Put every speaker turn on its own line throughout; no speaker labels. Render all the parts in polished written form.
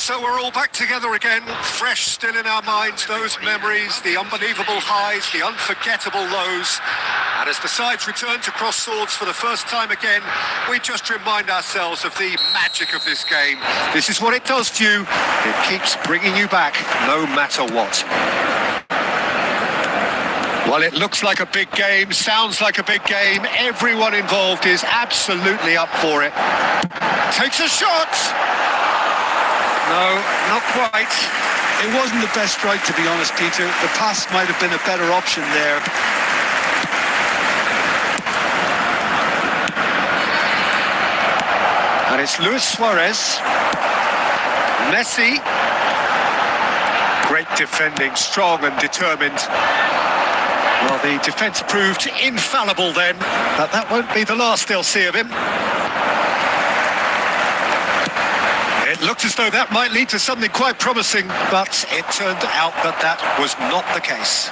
So we're all back together again, fresh still in our minds, those memories, the unbelievable highs, the unforgettable lows. And as the sides return to cross swords for the first time again, we just remind ourselves of the magic of this game. This is what it does to you. It keeps bringing you back, no matter what. Well, it looks like a big game, sounds like a big game. Everyone involved is absolutely up for it. Takes a shot! No, not quite.
It wasn't the best strike, to be honest, Peter. The pass might have been a better option there.
And it's Luis Suarez. Messi. Great defending, strong and determined. Well, the defence proved infallible then, but that won't be the last they'll see of him. It looked as though that might lead to something quite promising, but it turned out that that was not the case.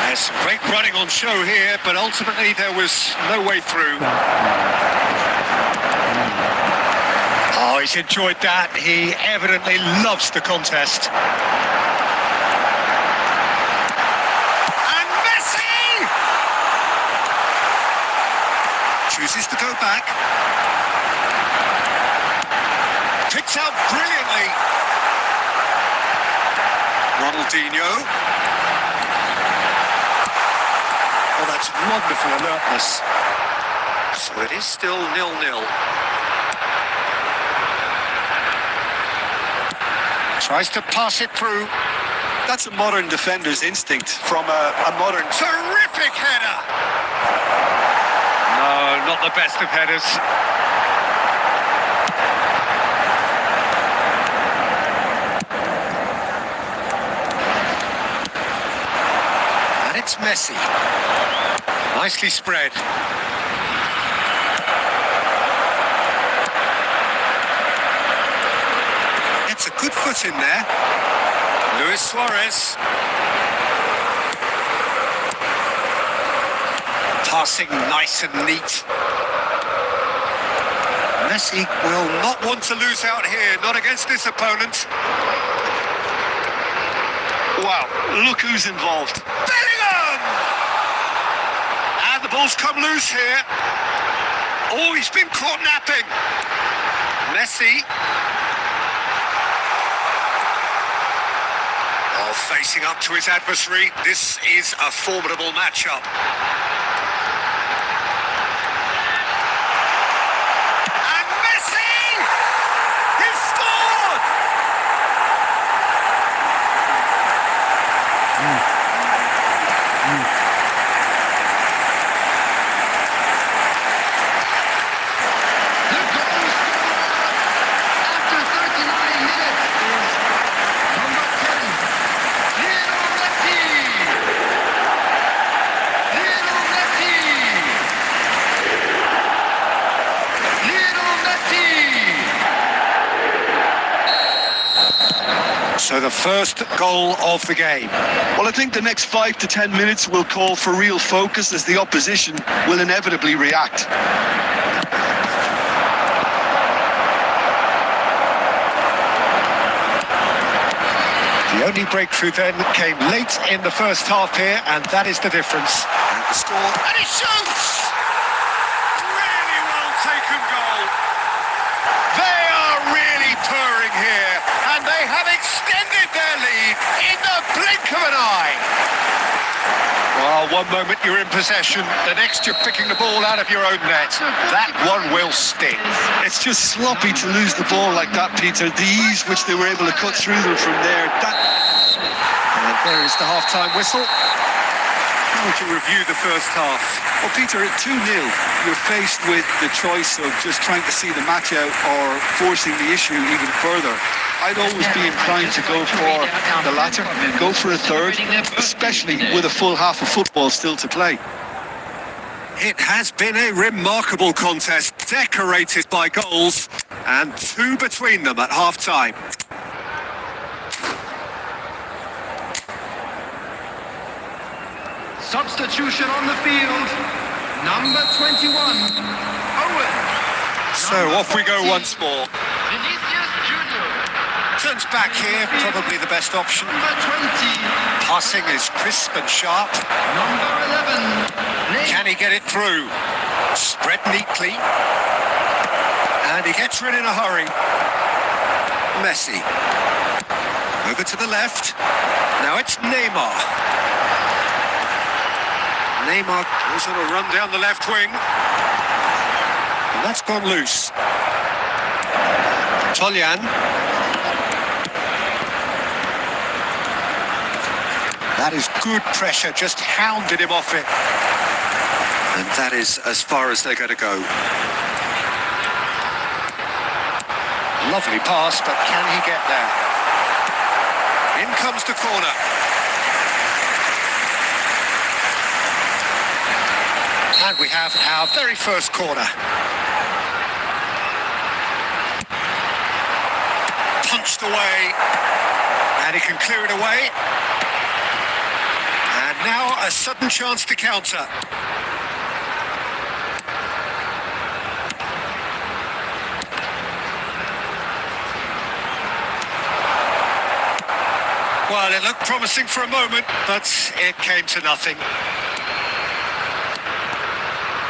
There's some great running on show here, but ultimately there was no way through. Oh, he's enjoyed that. He evidently loves the contest. And Messi! Chooses to go back. Picks out brilliantly. Ronaldinho. Oh, that's wonderful alertness. So it is still 0-0. Tries to pass it through.
That's a modern defender's instinct from a modern...
Terrific header! No, not the best of headers. It's Messi. Nicely spread. It's a good foot in there. Luis Suarez. Passing nice and neat. Messi will not want to lose out here, not against this opponent. Wow, look who's involved. Bellingham! And the ball's come loose here. Oh, he's been caught napping. Messi. Oh, facing up to his adversary. This is a formidable matchup. And Messi! He's scored! So the first goal of the game.
Well, I think the next 5 to 10 minutes will call for real focus as the opposition will inevitably react.
The only breakthrough then came late in the first half here, and that is the difference. And the score, and he shoots! Really well taken goal. They are really purring here, and they have extended their lead in the blink of an eye. Well, one moment you're in possession, the next you're picking the ball out of your own net. That one will sting.
It's just sloppy to lose the ball like that, Peter. The ease which they were able to cut through them from there.
And there is the half-time whistle. How would you review the first half?
Well, Peter, at 2-0, you're faced with the choice of just trying to see the match out or forcing the issue even further. I'd always be inclined to go for the latter, go for a third, especially with a full half of football still to play.
It has been a remarkable contest, decorated by goals, and 2 between them at half-time.
Substitution on the field, number 21, Owen.
So So off we go once more. Turns back here, probably the best option. Passing is crisp and sharp. Can he get it through? Spread neatly. And he gets rid in a hurry. Messi. Over to the left. Now it's Neymar. Neymar goes on a run down the left wing. And that's gone loose. Tolyan. That is good pressure, just hounded him off it. And that is as far as they're going to go. Lovely pass, but can he get there? In comes the corner. And we have our very first corner. Punched away. And he can clear it away. And now a sudden chance to counter. Well, it looked promising for a moment, but it came to nothing.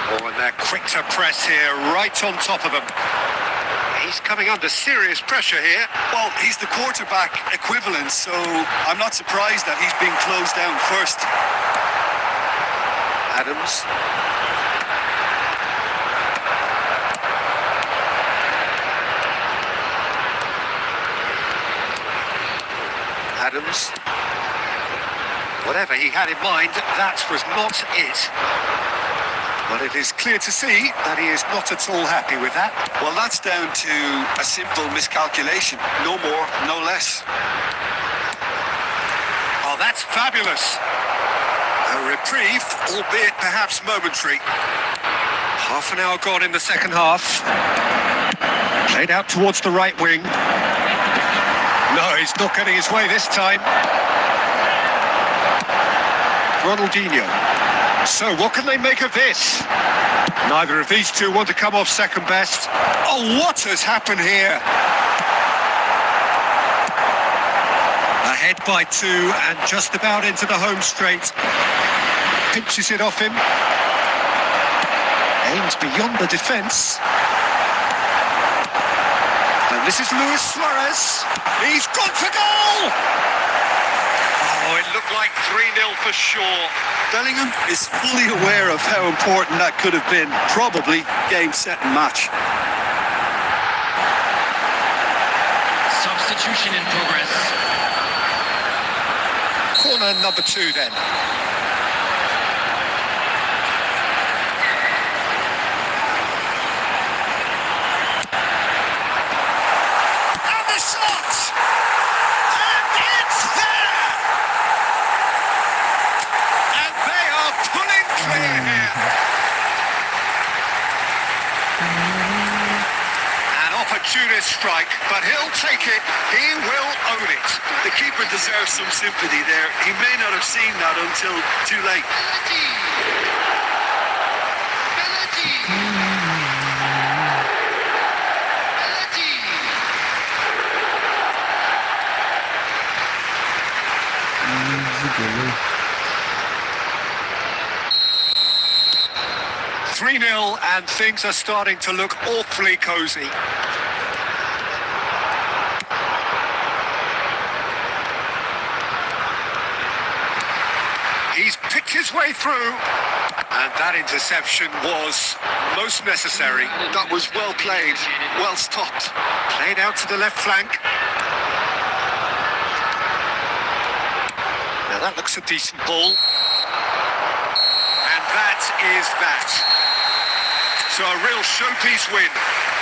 Oh, and they're quick to press here, right on top of him. He's coming under serious pressure here.
Well, he's the quarterback equivalent, so I'm not surprised that he's being closed down first.
Adams. Adams. Whatever he had in mind, that was not it. But it is clear to see that he is not at all happy with that.
Well, that's down to a simple miscalculation. No more, no less.
Oh, that's fabulous. A reprieve, albeit perhaps momentary. Half an hour gone in the second half. Played out towards the right wing. No, he's not getting his way this time. Ronaldinho. So what can they make of this? Neither of these two want to come off second best. Oh, what has happened here? Ahead by 2 and just about into the home straight. Pinches it off him. Aims beyond the defence. And this is Luis Suarez. He's gone for goal! Oh, it looked like 3-0 for sure.
Bellingham is fully aware of how important that could have been. Probably game, set and match.
Substitution in progress.
Corner number 2 then. And the shot! And it's there! And they are pulling clear here. An opportunist strike, but he'll take it. He will own it.
The keeper deserves some sympathy there. He may not have seen that until too late.
Three 3-0 and things are starting to look awfully cosy. He's picked his way through, and that interception was most necessary.
That was well played, well stopped.
Played out to the left flank. Now that looks a decent ball. And that is that. So a real showpiece win.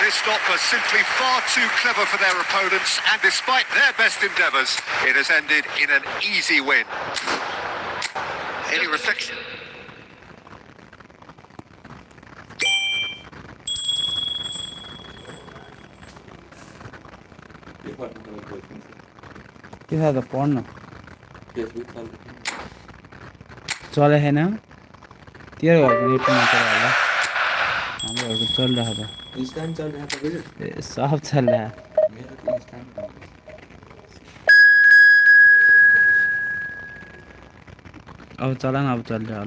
This stop was simply far too clever for their opponents, and despite their best endeavours, it has ended in an easy win. Any reflection?
के था त पढ्न चले छैन तेरो घरको net मात्र होला हाम्रो
चल रहा था
इंस्टेंट चल रहा था विजिट
साफ चल रहा है
मेरा तो इंस्टेंट
अब चला ना अब चल रहा है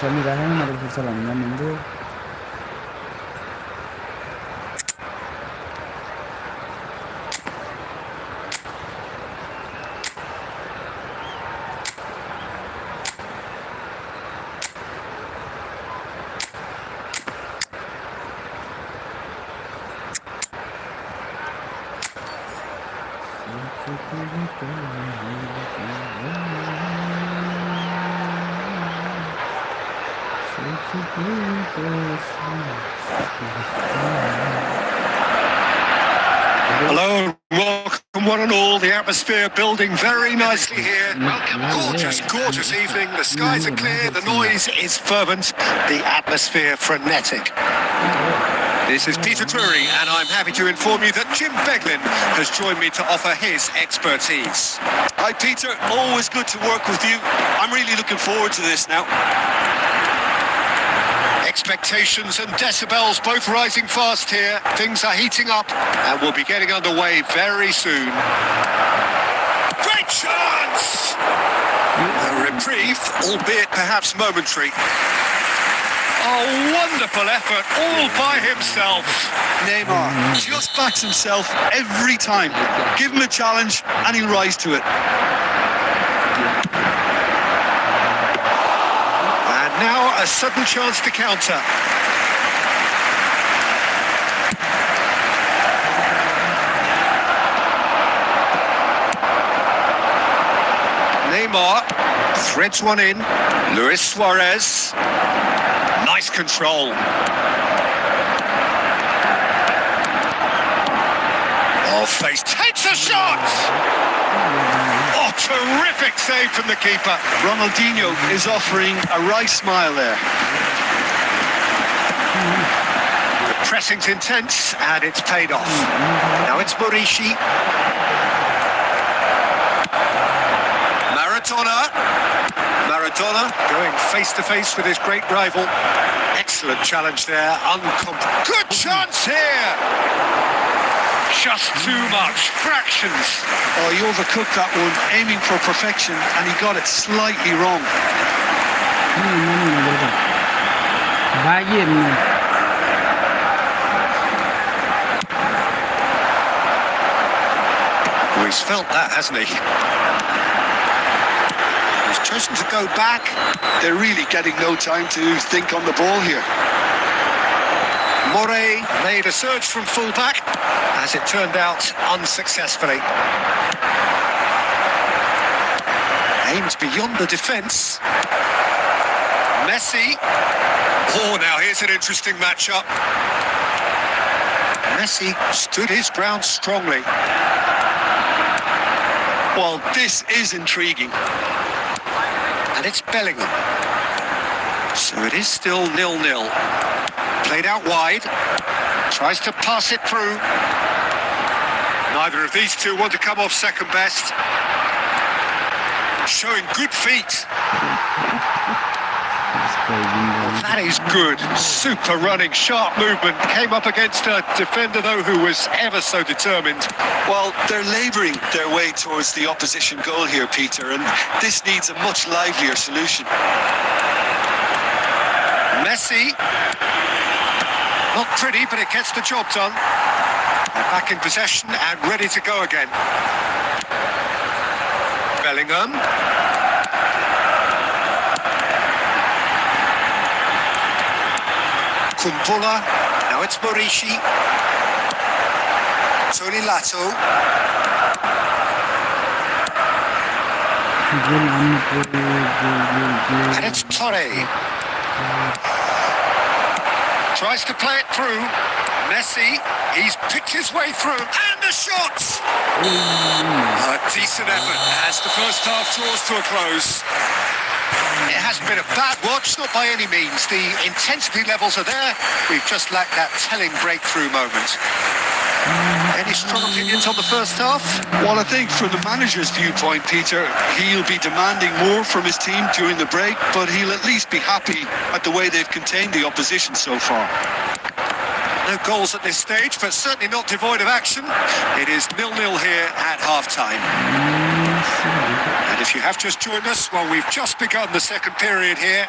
चल रहा है मतलब फिर चलाऊंगा मंदिर
Hello, welcome one and all. The atmosphere building very nicely here. Gorgeous, gorgeous evening. The skies are clear, the noise is fervent, the atmosphere frenetic. This is Peter Drury, and I'm happy to inform you that Jim Beglin has joined me to offer his expertise.
Hi, Peter. Always good to work with you. I'm really looking forward to this now.
Expectations and decibels both rising fast here. Things are heating up and we'll be getting underway very soon. Great chance! A reprieve, albeit perhaps momentary. A wonderful effort all by himself.
Neymar just backs himself every time. Give him a challenge and he'll rise to it.
And now a sudden chance to counter. Neymar threads one in. Luis Suarez. Nice control. Oh, face takes a shot! Oh, terrific save from the keeper.
Ronaldinho is offering a wry smile there.
The pressing's intense and it's paid off. Now it's Morishi. Maradona going face-to-face with his great rival. Excellent challenge there. Good chance here! Just too much. Fractions.
Oh, he overcooked that one, aiming for perfection, and he got it slightly wrong.
Oh, he's felt that, hasn't he? He's chosen to go back.
They're really getting no time to think on the ball here.
Morey made a surge from full-back, as it turned out unsuccessfully. Aimed beyond the defence. Messi. Oh, now here's an interesting matchup. Messi stood his ground strongly.
Well, this is intriguing.
And it's Bellingham. So it is still 0-0. Played out wide. Tries to pass it through. Neither of these two want to come off second best. Showing good feet. That is good. Super running, sharp movement. Came up against a defender, though, who was ever so determined.
Well, they're labouring their way towards the opposition goal here, Peter, and this needs a much livelier solution.
Messi. Not pretty, but it gets the job done. They're back in possession and ready to go again. Bellingham. Kumbula. Now it's Morishi. Tony Lato. And it's Torre. Tries to play it through. Messi, he's picked his way through. And the shot! A decent effort as the first half draws to a close. It hasn't been a bad watch, not by any means. The intensity levels are there. We've just lacked that telling breakthrough moment. Any strong opinions on the first half?
Well, I think from the manager's viewpoint, Peter, he'll be demanding more from his team during the break, but he'll at least be happy at the way they've contained the opposition so far.
No goals at this stage, but certainly not devoid of action. It is 0-0 here at half-time. And if you have just joined us, well, we've just begun the second period here.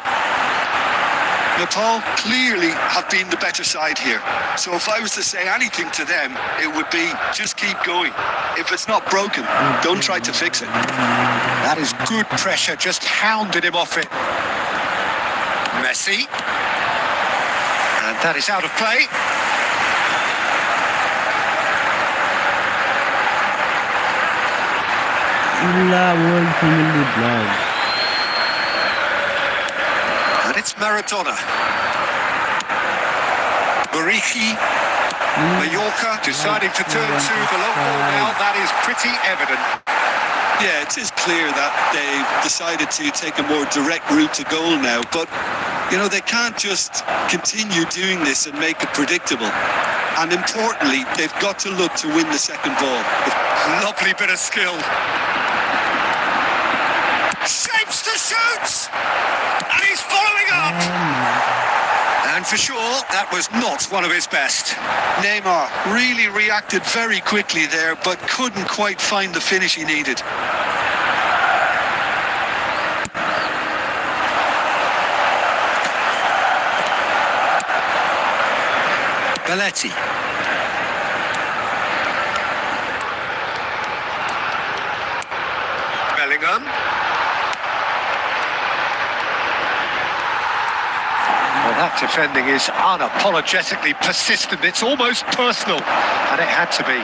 Nepal clearly have been the better side here. So if I was to say anything to them, it would be just keep going. If it's not broken, don't try to fix it.
That is good pressure, just hounded him off it. Messi. And that is out of play.
World Family Blog.
And it's Maradona. Bariki. Mallorca deciding to turn to the long ball now. That is pretty evident.
Yeah, it is clear that they've decided to take a more direct route to goal now, but you know, they can't just continue doing this and make it predictable. And importantly, they've got to look to win the second ball.
Lovely bit of skill. Shapes to shoot! And he's following up! And for sure, that was not one of his best.
Neymar really reacted very quickly there, but couldn't quite find the finish he needed.
Belletti. Bellingham. Well, that defending is unapologetically persistent. It's almost personal, and it had to be.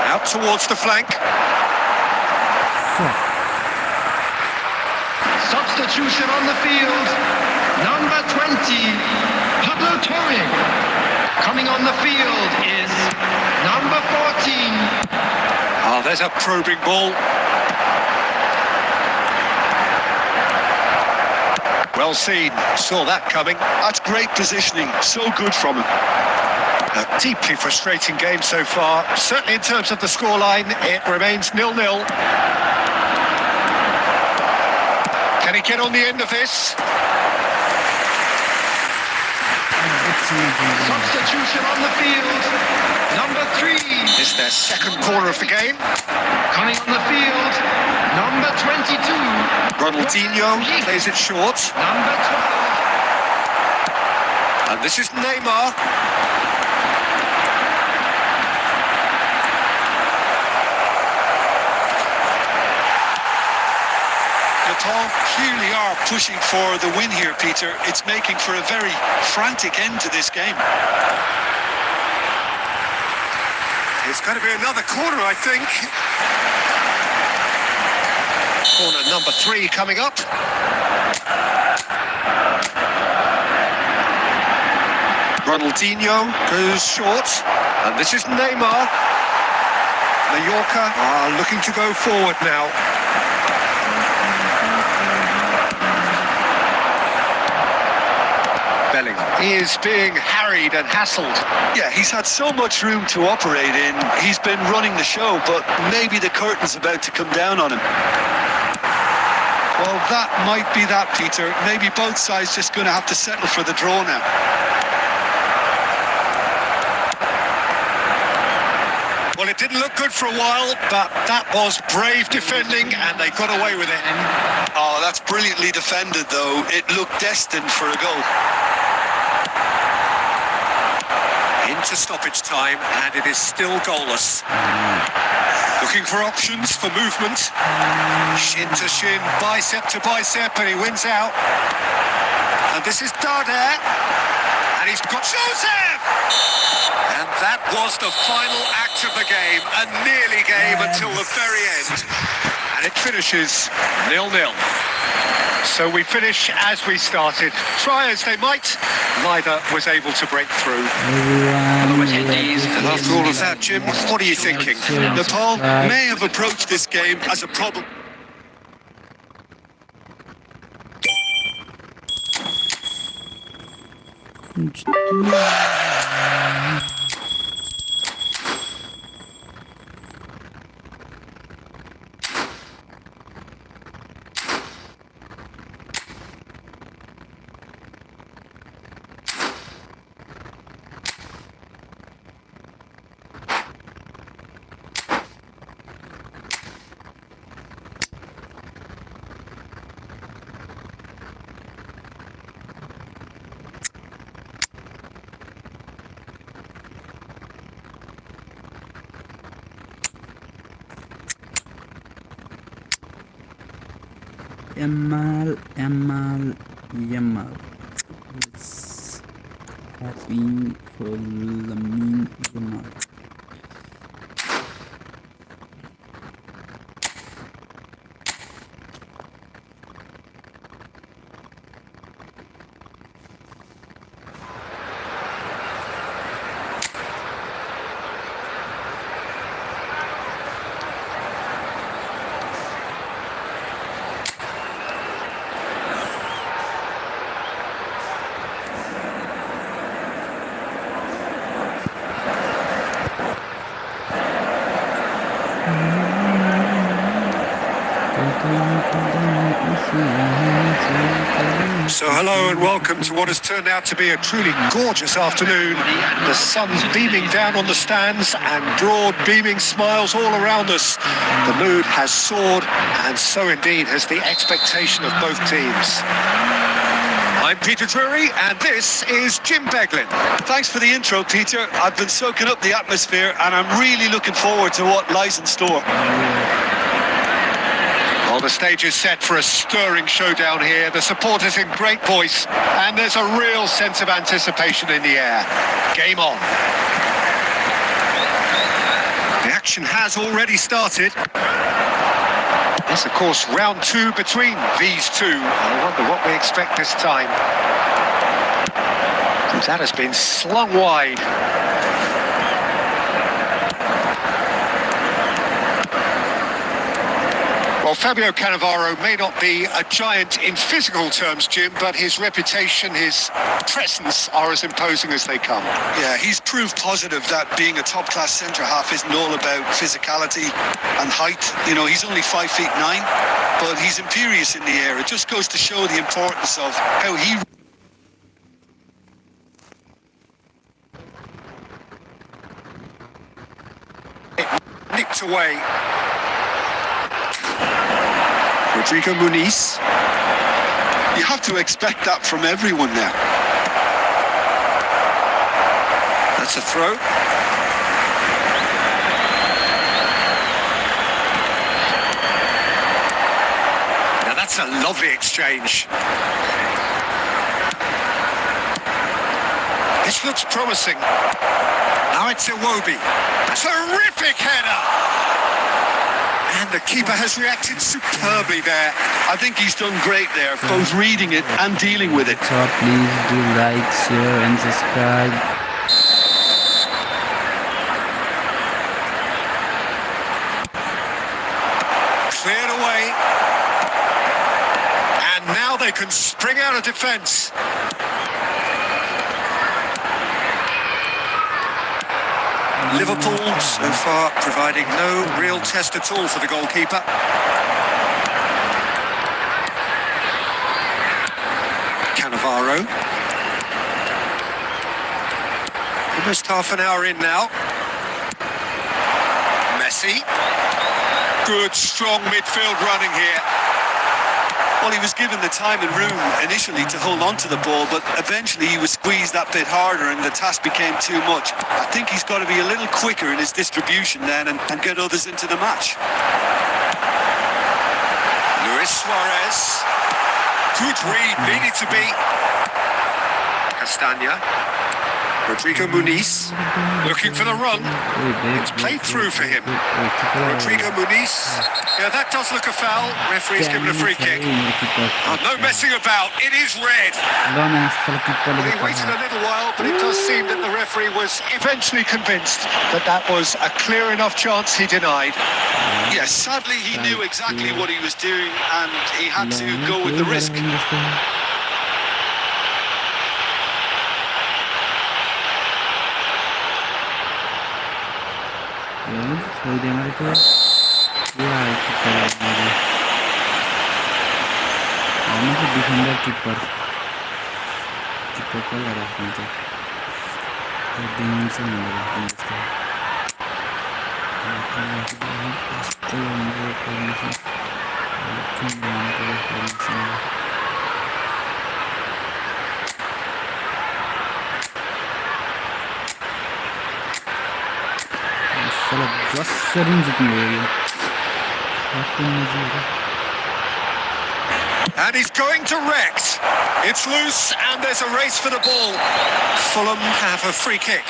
Out towards the flank.
Substitution on the field. Number 20, Pablo Torre. Coming on the field is number 14.
Oh, there's a probing ball. Well seen, saw that coming.
That's great positioning, so good from him.
A deeply frustrating game so far. Certainly in terms of the scoreline, it remains 0-0. Can he get on the end of this?
Substitution on the field. Number 3.
It's their second corner of the game.
Coming on the field. Number 22.
Ronaldinho plays it short.
Number 12.
And this is Neymar.
Nepal clearly are pushing for the win here, Peter. It's making for a very frantic end to this game.
It's going to be another corner, I think. Corner number 3 coming up. Ronaldinho goes short. And this is Neymar. Mallorca are looking to go forward now. Bellingham. He is being harried and hassled.
Yeah, he's had so much room to operate in. He's been running the show, but maybe the curtain's about to come down on him. Well, that might be that, Peter. Maybe both sides just going to have to settle for the draw now.
Well, it didn't look good for a while, but that was brave defending, and they got away with it.
Oh, that's brilliantly defended, though. It looked destined for a goal.
Into stoppage time, and it is still goalless. Looking for options for movement. Shin to shin, bicep to bicep, and he wins out. And this is Darder. And he's got Joseph! And that was the final act of the game, a nearly game until the very end. And it finishes 0-0. So we finish as we started. Try as they might, neither was able to break through.
Everyone,
And after all of that, Jim, what are you thinking? Nepal may have approached this game as a problem.
Yamal. It's happy for Lamine Yamal.
So hello and welcome to what has turned out to be a truly gorgeous afternoon. The sun beaming down on the stands and broad beaming smiles all around us. The mood has soared, and so indeed has the expectation of both teams. I'm Peter Drury, and this is Jim Beglin.
Thanks for the intro, Peter. I've been soaking up the atmosphere and I'm really looking forward to what lies in store.
Well, the stage is set for a stirring showdown here. The supporters in great voice, and there's a real sense of anticipation in the air. Game on. The action has already started. It's, of course, round two between these two. I wonder what we expect this time. That has been slung wide. Well, Fabio Cannavaro may not be a giant in physical terms, Jim, but his reputation, his presence are as imposing as they come.
Yeah, he's proved positive that being a top-class centre-half isn't all about physicality and height. You know, he's only 5'9", but he's imperious in the air. It just goes to show the importance of how he...
Nicked away. Rodrigo Muniz.
You have to expect that from everyone now.
That's a throw. Now that's a lovely exchange. This looks promising. Now it's Iwobi. Terrific header! And the keeper has reacted superbly there.
I think he's done great there, both reading it and dealing with it.
So please do like, share and subscribe.
Cleared away. And now they can spring out of defence. Liverpool so far providing no real test at all for the goalkeeper. Cannavaro. Almost half an hour in now. Messi. Good, strong midfield running here.
Well, he was given the time and room initially to hold on to the ball, but eventually he was squeezed that bit harder and the task became too much. I think he's got to be a little quicker in his distribution then and get others into the match.
Luis Suarez. Good read, needed to be. Castagna. Rodrigo Muniz looking for the run. It's played through for him. Rodrigo Muniz. Yeah, that does look a foul. Referee's given a free kick. Oh, no messing about. It is red. Well, he waited a little while, but it does seem that the referee was eventually convinced that that was a clear enough chance he denied.
Yes, sadly he knew exactly what he was doing and he had to go with the risk.
Defender keeper को लगा मुझे dimension लगा
And he's going direct. It's loose and there's a race for the ball. Fulham have a free kick.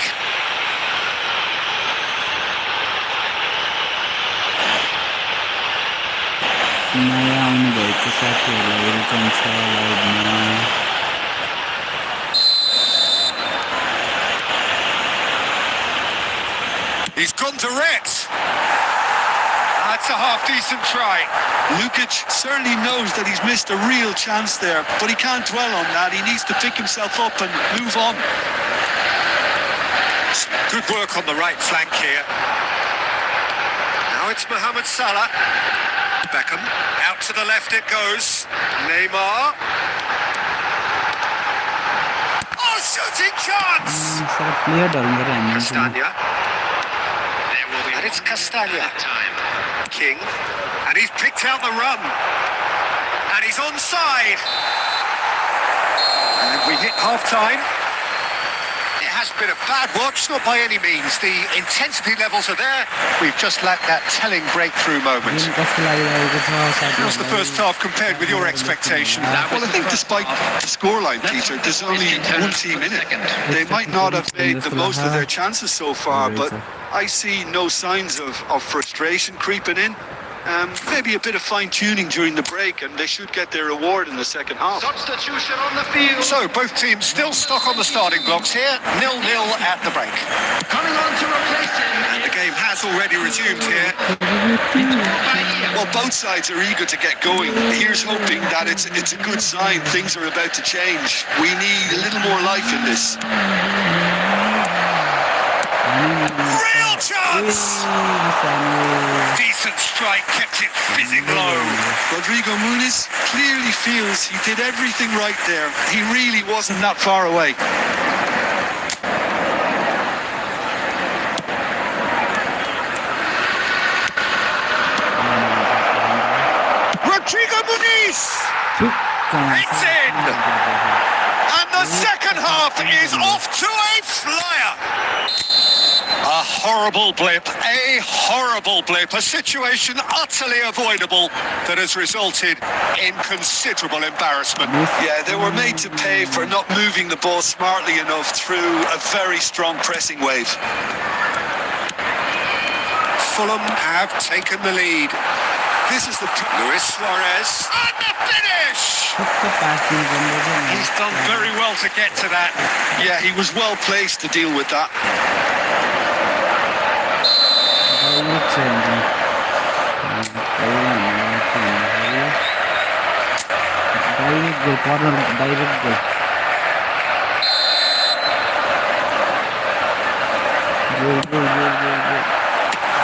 He's gone direct. That's a half-decent try.
Lukic certainly knows that he's missed a real chance there, but he can't dwell on that. He needs to pick himself up and move on.
Good work on the right flank here. Now it's Mohamed Salah. Beckham, out to the left it goes. Neymar. Oh, shooting chance! Castagna. And it's Castagna. King. And he's picked out the run. And he's onside. And we hit half-time. It has been a bad watch, not by any means. The intensity levels are there. We've just lacked that telling breakthrough moment. How's the first half compared with your expectation?
Well, I think despite the scoreline, Peter, there's only one team in it. They might not have made the most of their chances so far, but I see no signs of frustration creeping in. Maybe a bit of fine-tuning during the break, and they should get their reward in the second half.
Substitution on the field.
So, both teams still stuck on the starting blocks here. 0-0 at the break.
Coming on to replace him.
And the game has already resumed here.
Well, both sides are eager to get going. Here's hoping that it's a good sign. Things are about to change. We need a little more life in this.
Real chance! Decent strike, kept it fizzing low.
Rodrigo Muniz clearly feels he did everything right there. He really wasn't that far away.
Rodrigo Muniz! It's in! And the second half is off to a flyer! A horrible blip, a situation utterly avoidable that has resulted in considerable embarrassment.
Yeah, they were made to pay for not moving the ball smartly enough through a very strong pressing wave.
Fulham have taken the lead. This is the Luis Suarez and the finish! He's done very well to get to that.
Yeah, he was well placed to deal with that.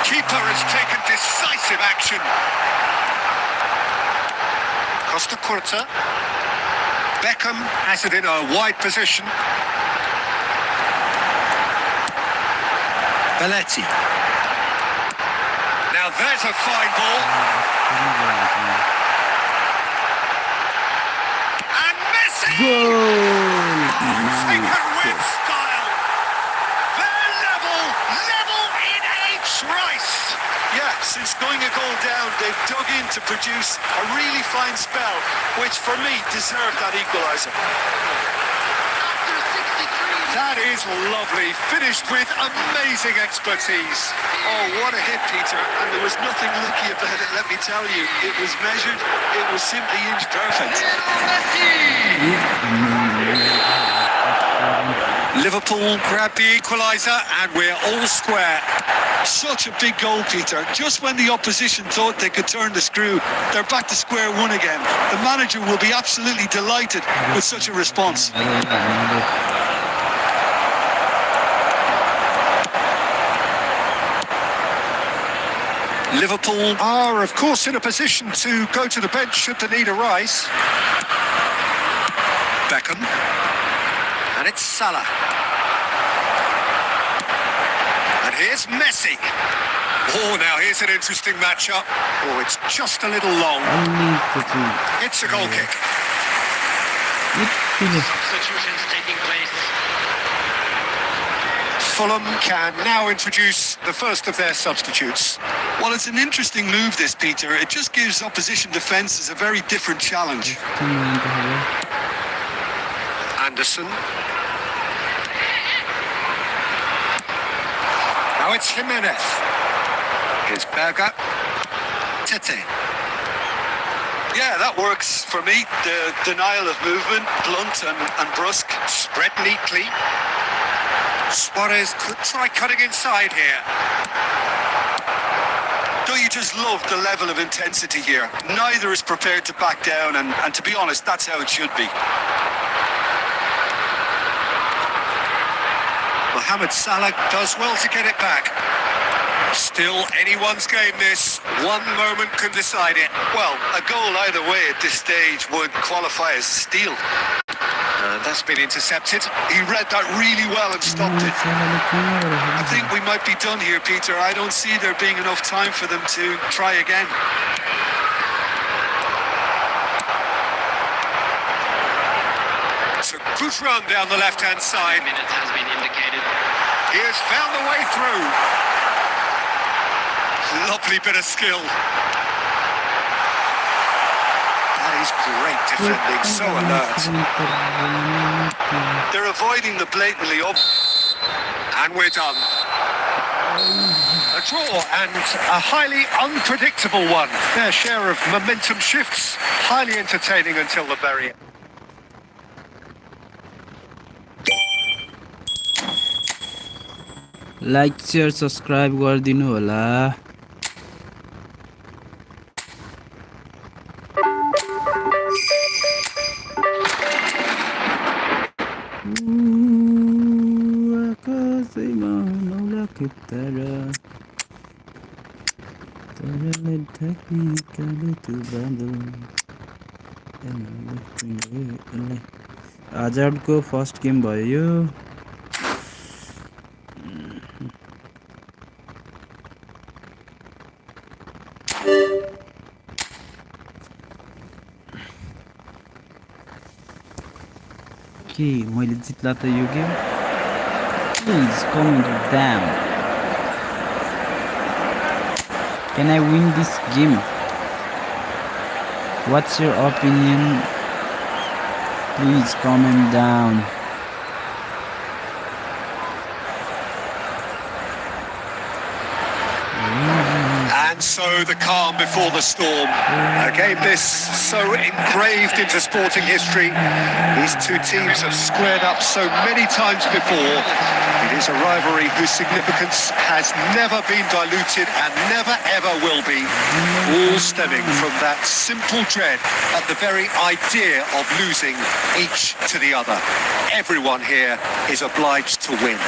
Keeper has taken decisive action. Costa Curta. Beckham has it in a wide position. Belletti. Now there's a fine ball. And Messi! Taken with style. They're level in a trice.
Yeah, since going a goal down, they've dug in to produce a really fine spell, which for me deserved that equaliser.
After 63
That is lovely, finished with amazing expertise.
Oh, what a hit, Peter. And there was nothing lucky about it, let me tell you. It was measured, it was simply inch perfect.
Liverpool grab the equaliser and we're all square.
Such a big goal, Peter. Just when the opposition thought they could turn the screw, they're back to square one again. The manager will be absolutely delighted with such a response.
Liverpool are, of course, in a position to go to the bench should the need arise. Beckham. And it's Salah. And here's Messi. Oh, now here's an interesting matchup. Oh, it's just a little long. It's a goal kick.
Substitutions taking place.
Fulham can now introduce the first of their substitutes.
Well, it's an interesting move, this, Peter. It just gives opposition defences a very different challenge.
Anderson. Now it's Jimenez. Here's Berger. Tete.
Yeah, that works for me. The denial of movement, blunt and brusque.
Spread neatly. Suarez could try cutting inside here.
Don't you just love the level of intensity here? Neither is prepared to back down, and to be honest, that's how it should be.
Mohamed Salah does well to get it back. Still anyone's game this. One moment can decide it.
Well, a goal either way at this stage would qualify as a steal.
That's been intercepted.
He read that really well and stopped it. I think we might be done here, Peter. I don't see there being enough time for them to try again.
It's a good run down the left-hand side.
Minute has been indicated.
He has found the way through. Lovely bit of skill. That is great defending, so alert.
They're avoiding the blatantly up.
And we're done. A draw and a highly unpredictable one. Their share of momentum shifts, highly entertaining until the very end.
Like share subscribe गरिदिनु होला आकाशैमा नौलाको तारा ताराले ढाक्ने कालो त्यो बादल आजादको first game भयो मैले जित्ला त यो game please comment down Can I win this game? What's your opinion? Please comment down.
And so the calm before the storm. A game this so engraved into sporting history. These two teams have squared up so many times before. It is a rivalry whose significance has never been diluted and never ever will be. All stemming from that simple dread at the very idea of losing each to the other. Everyone here is obliged to win.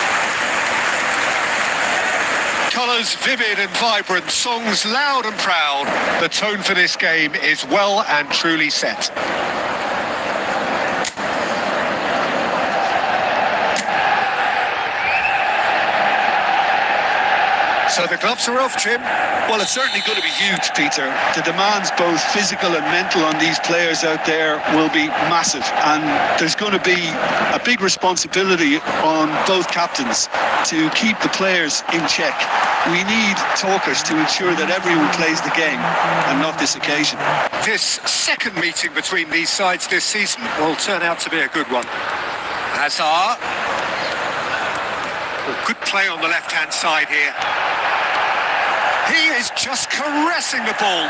Colours vivid and vibrant, songs loud and proud. The tone for this game is well and truly set. So the gloves are off, Jim.
Well, it's certainly going to be huge, Peter. The demands, both physical and mental, on these players out there will be massive. And there's going to be a big responsibility on both captains to keep the players in check. We need talkers to ensure that everyone plays the game and not this occasion.
This second meeting between these sides this season will turn out to be a good one. Hazard. Well, good play on the left-hand side here. He is just caressing the ball.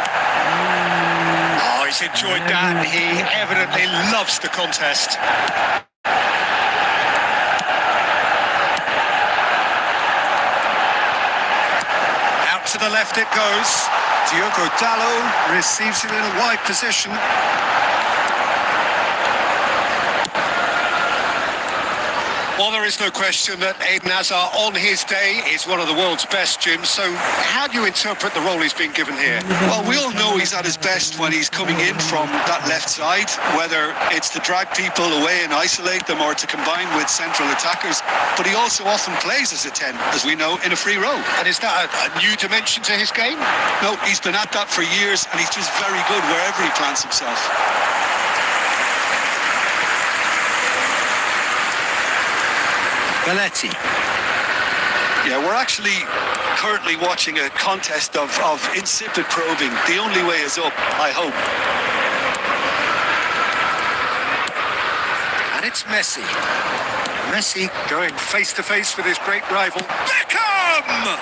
Oh, he's enjoyed that. He evidently loves the contest. Out to the left it goes. Diogo Dalot receives it in a wide position. Well, there is no question that Eden Hazard on his day is one of the world's best, Jim. So how do you interpret the role he's been given here?
Well, we all know he's at his best when he's coming in from that left side, whether it's to drag people away and isolate them or to combine with central attackers. But he also often plays as a 10, as we know, in a free role.
And is that a new dimension to his game?
No, he's been at that for years, and he's just very good wherever he plants himself.
Belletti.
Yeah, we're actually currently watching a contest of insipid probing. The only way is up, I hope.
And it's Messi. Messi going face-to-face with his great rival, Beckham!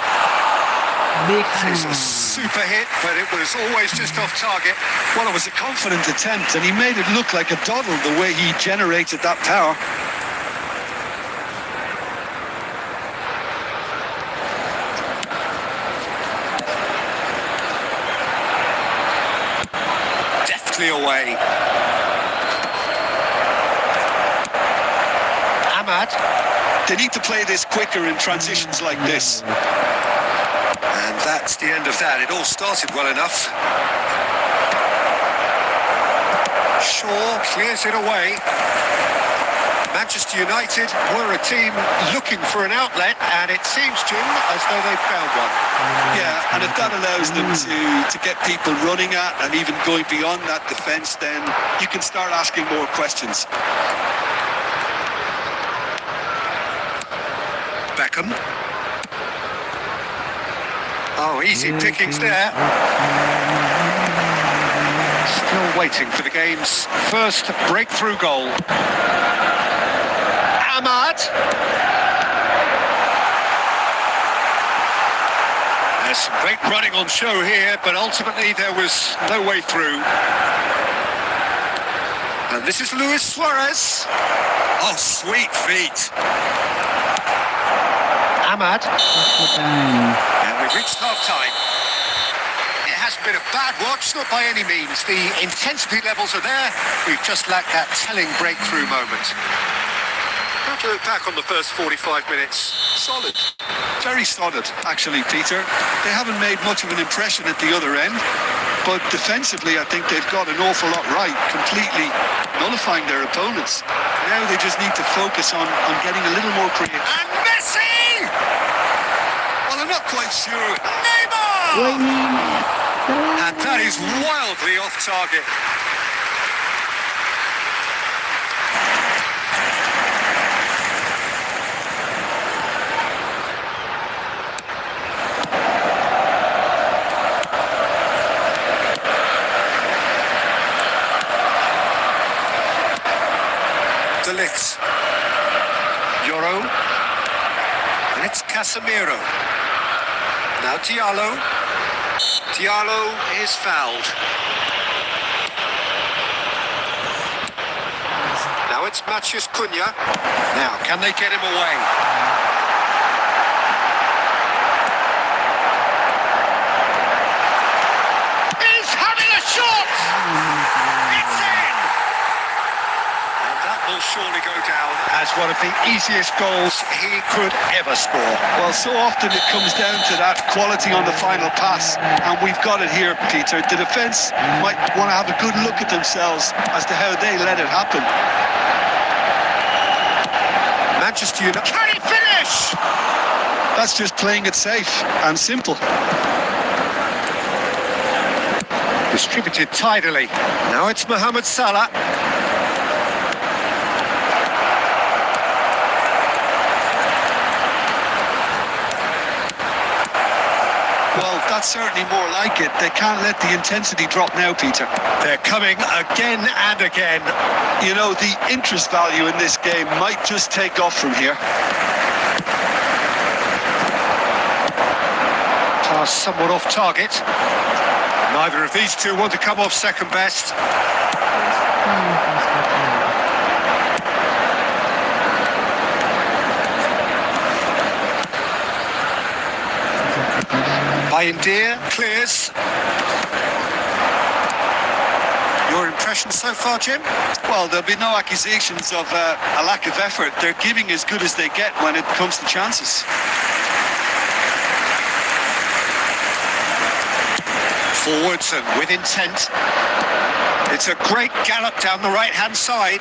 It's a super hit, but it was always just off target.
Well, it was a confident attempt, and he made it look like a doddle the way he generated that power.
Away. Ahmad.
They need to play this quicker in transitions like this.
And that's the end of that. It all started well enough. Shaw clears it away. Manchester United were a team looking for an outlet, and it seems, Jim, as though they've found one.
Yeah, and if that allows them to get people running at and even going beyond that defence, then you can start asking more questions.
Beckham. Oh, easy pickings there. Still waiting for the game's first breakthrough goal. Ahmad. There's some great running on show here, but ultimately there was no way through. And this is Luis Suarez. Oh, sweet feet. Ahmad. And we've reached half-time. It hasn't been a bad watch, not by any means. The intensity levels are there. We've just lacked that telling breakthrough moment. How do you look back on the first 45 minutes?
Solid. Very solid, actually, Peter. They haven't made much of an impression at the other end, but defensively, I think they've got an awful lot right, completely nullifying their opponents. Now they just need to focus on getting a little more creative.
And Messi! Well, I'm not quite sure. Neymar! And that is wildly off target. Euro, and it's Casemiro. Now Diallo. Diallo is fouled. Now it's Matheus Cunha. Now, can they get him away? He's having a shot! It's in! And that will surely go down as one of the easiest goals he could ever score.
Well, so often it comes down to that quality on the final pass, and we've got it here, Peter. The defence might want to have a good look at themselves as to how they let it happen.
Manchester United. Can he finish?
That's just playing it safe and simple.
Distributed tidily. Now it's Mohamed Salah.
Well, that's certainly more like it. They can't let the intensity drop now, Peter.
They're coming again and again.
You know, the interest value in this game might just take off from here.
pass somewhat off target. Neither of these two want to come off second best. Bayindir clears. Your impression so far, Jim?
Well, there'll be no accusations of a lack of effort. They're giving as good as they get when it comes to chances.
Forwards and with intent. It's a great gallop down the right-hand side.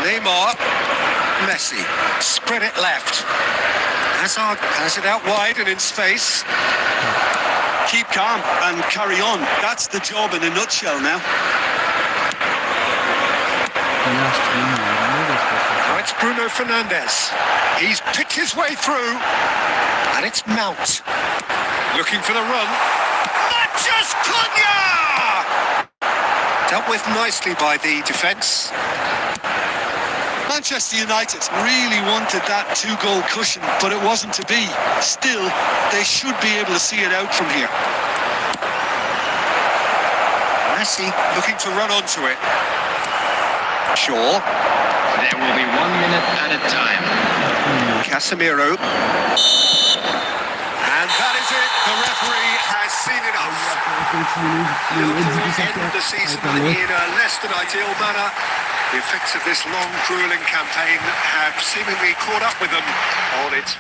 Neymar, Messi, spread it left. Hazard has it out wide and in space.
Keep calm and carry on. That's the job in a nutshell now.
Now it's Bruno Fernandes. He's picked his way through. And it's Mount. Looking for the run. Matches Cunha! Dealt with nicely by the defence.
Manchester United really wanted that two-goal cushion, but it wasn't to be. Still, they should be able to see it out from here.
Messi looking to run onto it. Shaw.
There will be 1 minute at a time.
Casemiro. And that is it. The referee has seen enough. End the season in a less than ideal manner. The effects of this long, grueling campaign have seemingly caught up with them on its...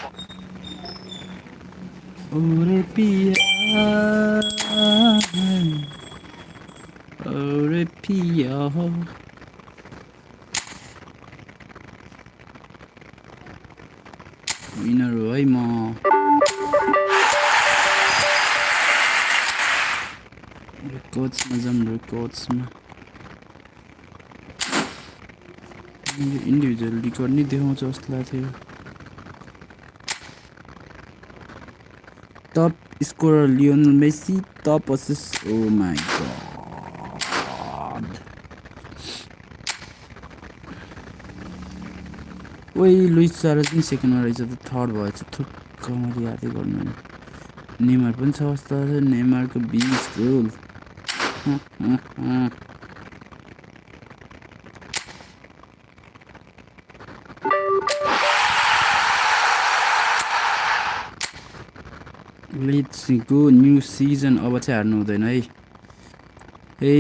Winner हो है म रेकर्ड्समा individual record नै देखाउँछ जस्तो लाग्थ्यो top scorer Lionel Messi top assist oh my god ओइ Luis Suarez पनि सेकेन्डमा रहेछ त थर्ड भएछ थुक्क मैले यादै गर्नु नेमार पनि छ जस्तो लाग्छ नेमारको 20 गोल लेट्स गो न्यू सिजन अब चाहिँ हार्नु हुँदैन है hey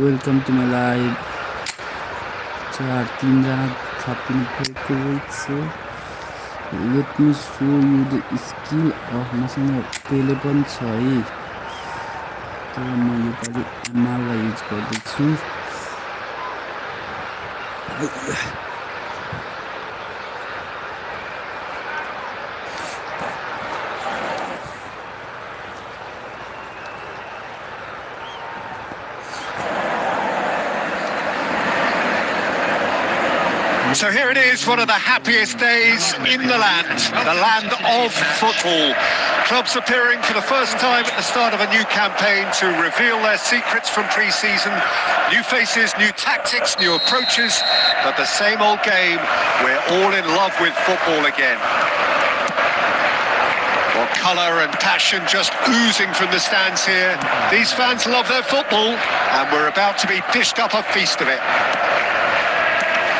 welcome to my live 3 जना थपिनु परेको रहेछ let me show you the skill of मसँग पेले पनि छ है तर म योपालि आमालाई युज गर्दैछु
So here it is, one of the happiest days in the land of football. Clubs appearing for the first time at the start of a new campaign to reveal their secrets from pre-season. New faces, new tactics, new approaches, but the same old game. We're all in love with football again. Well, colour and passion just oozing from the stands here. These fans love their football, and we're about to be dished up a feast of it.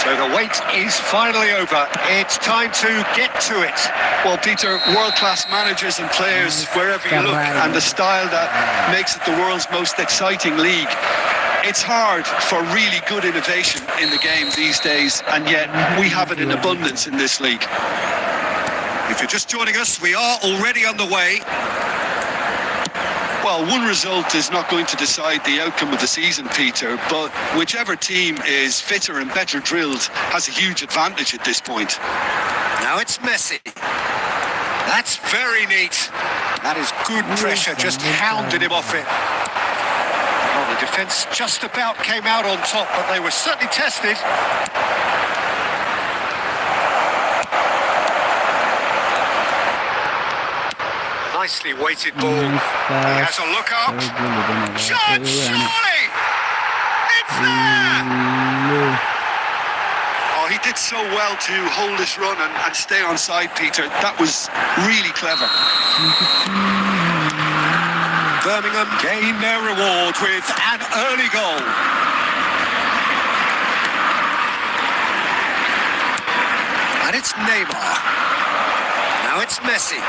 So the wait is finally over. It's time to get to it.
Well, Peter, world-class managers and players wherever you look, and the style that makes it the world's most exciting league. It's hard for really good innovation in the game these days, and yet we have it in abundance in this league.
If you're just joining us, we are already underway.
Well, one result is not going to decide the outcome of the season, Peter, but whichever team is fitter and better drilled has a huge advantage at this point.
Now it's Messi. That's very neat. That is good pressure, just hounded him off it. Well, the defence just about came out on top, but they were certainly tested. Nicely weighted ball. He has a look up. Shot, surely! It's there! Oh, he
he did so well to hold his run and stay on side, Peter. That was really clever.
Birmingham gain their reward with an early goal. And it's Neymar. Now it's Messi.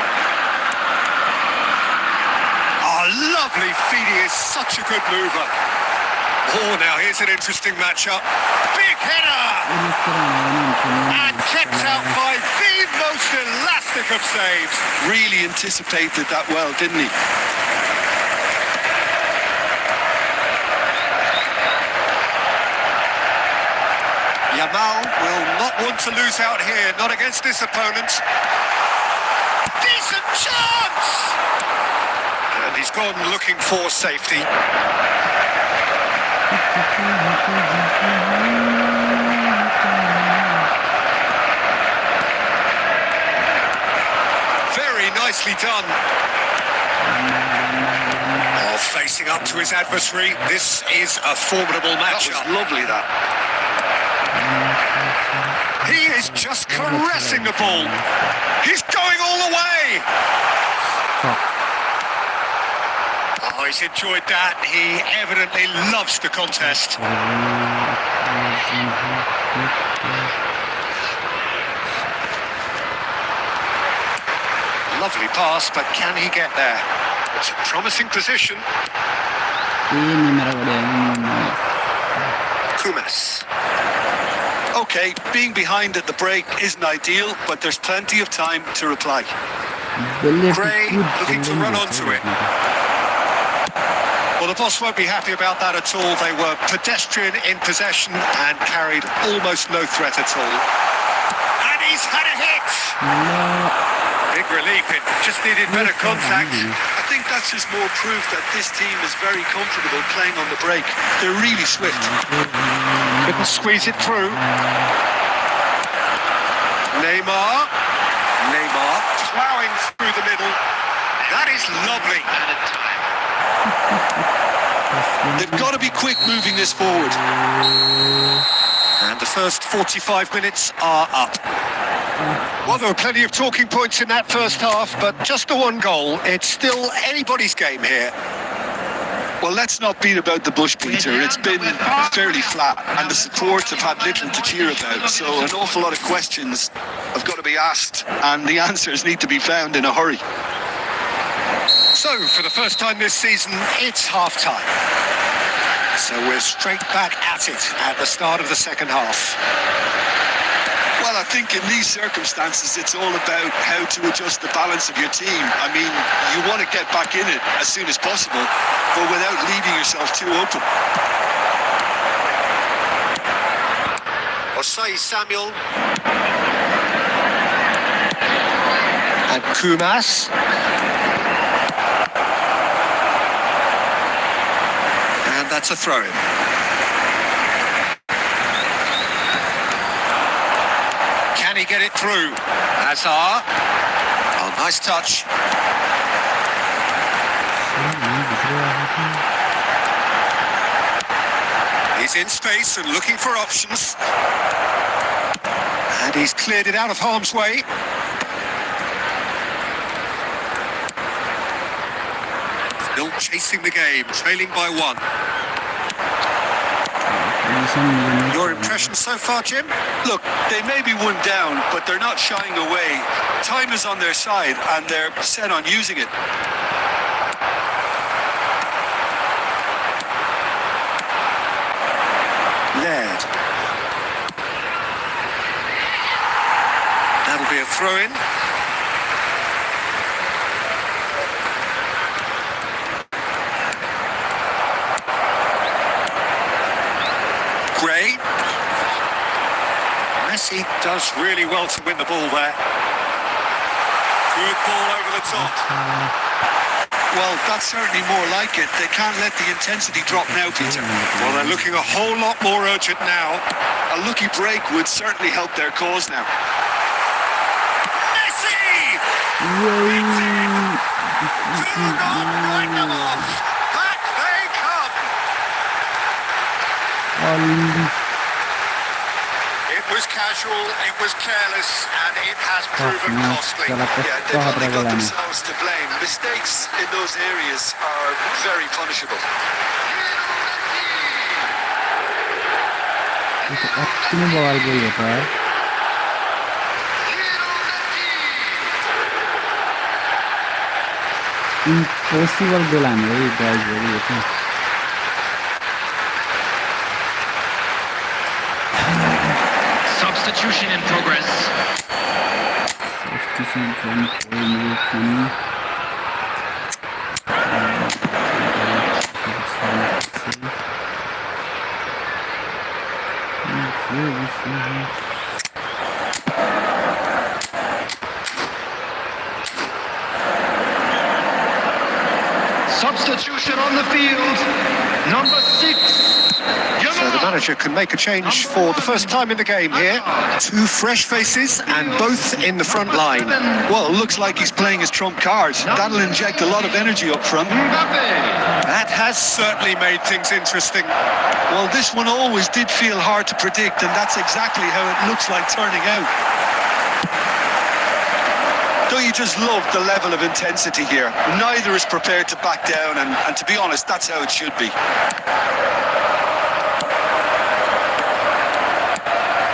Oh, lovely feed. He is such a good mover. Oh, now here's an interesting matchup. Big header! And kept out by the most elastic of saves.
Really anticipated that well, didn't he?
Yamal will not want to lose out here, not against this opponent. Decent chance! And he's gone looking for safety. Very nicely done. Oh, facing up to his adversary. This is a formidable matchup.
That was lovely, that.
He is just caressing the ball. He's going all the way. Oh, he's enjoyed that. He evidently loves the contest. Lovely pass, but can he get there? It's a promising position. Kumas.
Okay, being behind at the break isn't ideal, but there's plenty of time to reply.
Gray looking to run onto it. Well, the boss won't be happy about that at all. They were pedestrian in possession and carried almost no threat at all. And he's had a hit! Big relief, it just needed better contact.
I think that's just more proof that this team is very comfortable playing on the break. They're really swift.
Couldn't squeeze it through. Neymar ploughing through the middle. That is lovely.
They've got to be quick moving this forward.
And the first 45 minutes are up. Well, there were plenty of talking points in that first half, but just the one goal. It's still anybody's game here.
Well, let's not beat about the bush, Peter. It's been fairly flat, and the supports have had little to cheer about. So an awful lot of questions have got to be asked, and the answers need to be found in a hurry.
So, for the first time this season, it's half-time. So we're straight back at it at the start of the second half.
Well, I think in these circumstances, it's all about how to adjust the balance of your team. I mean, you want to get back in it as soon as possible, but without leaving yourself too open.
Osai Samuel. And Kumas. And that's a throw-in. Can he get it through? Hazard. Oh, nice touch. He's in space and looking for options. And he's cleared it out of harm's way. Still chasing the game, trailing by one. Your impression so far, Jim?
Look, they may be one down, but they're not shying away. Time is on their side, and they're set on using it.
Laird. That'll be a throw-in. Gray. Messi does really well to win the ball there. Good ball over the top.
Well, that's certainly more like it. They can't let the intensity drop now, Peter.
Well, they're looking a whole lot more urgent now.
A lucky break would certainly help their cause now.
Messi! Do not write them off. Back they come. It was was casual, it was careless, and it has proven costly.
Yeah, they've only got themselves to blame. Mistakes in those areas are very punishable.
itu optimal bawal gol होता है impossible goal आने वाली guys very अच्छा
Substitution in progress.
substitution from
Substitution on the field. Number 6.
So the manager can make a change for the first time in the game here. Two fresh faces and both in the front line.
Well, it looks like he's playing his trump card. That'll inject a lot of energy up front.
That has certainly made things interesting.
Well, this one always did feel hard to predict, and that's exactly how it looks like turning out. Don't you just love the level of intensity here? Neither is prepared to back down, and to be honest, that's how it should be.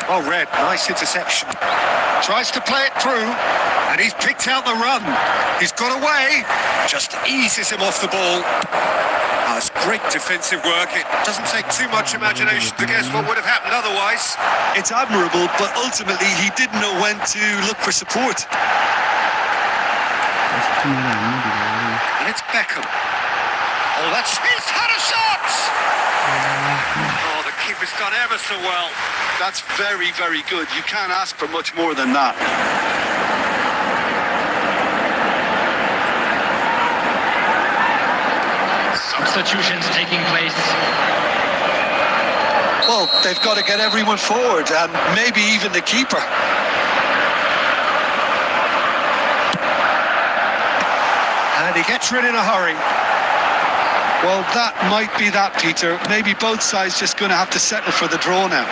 Oh, Red, nice interception. Tries to play it through, and he's picked out the run. He's got away, just eases him off the ball. Oh, it's great defensive work. It doesn't take too much imagination to guess what would have happened otherwise.
It's admirable, but ultimately he didn't know when to look for support.
And it's Beckham. Oh, he's had a shot! Oh, the keeper's done ever so well.
That's very, very good. You can't ask for much more than that.
Substitutions taking place.
Well, they've got to get everyone forward, and maybe even the keeper.
And he gets rid in a hurry.
Well, that might be that, Peter. Maybe both sides just going to have to settle for the draw now.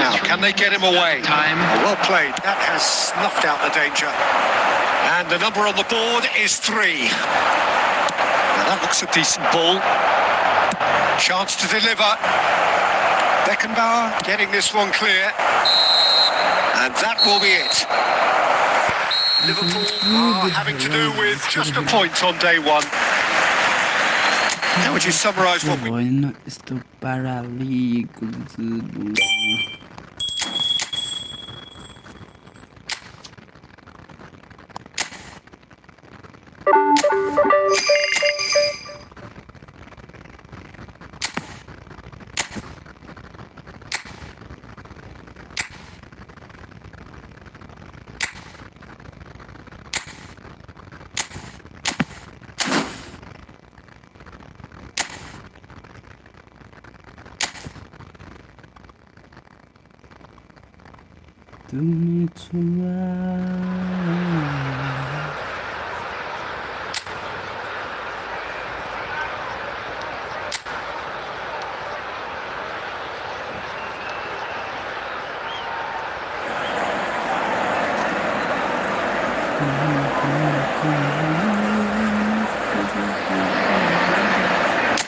Now, can they get him away?
Time.
Well played. That has snuffed out the danger. And the number on the board is 3. Now that looks a decent ball. Chance to deliver. Beckenbauer getting this one clear. And that will be it. Liverpool are having to do with just a point on day one. How would you summarise what we...
Bueno, esto para League. तुम्हें छुआ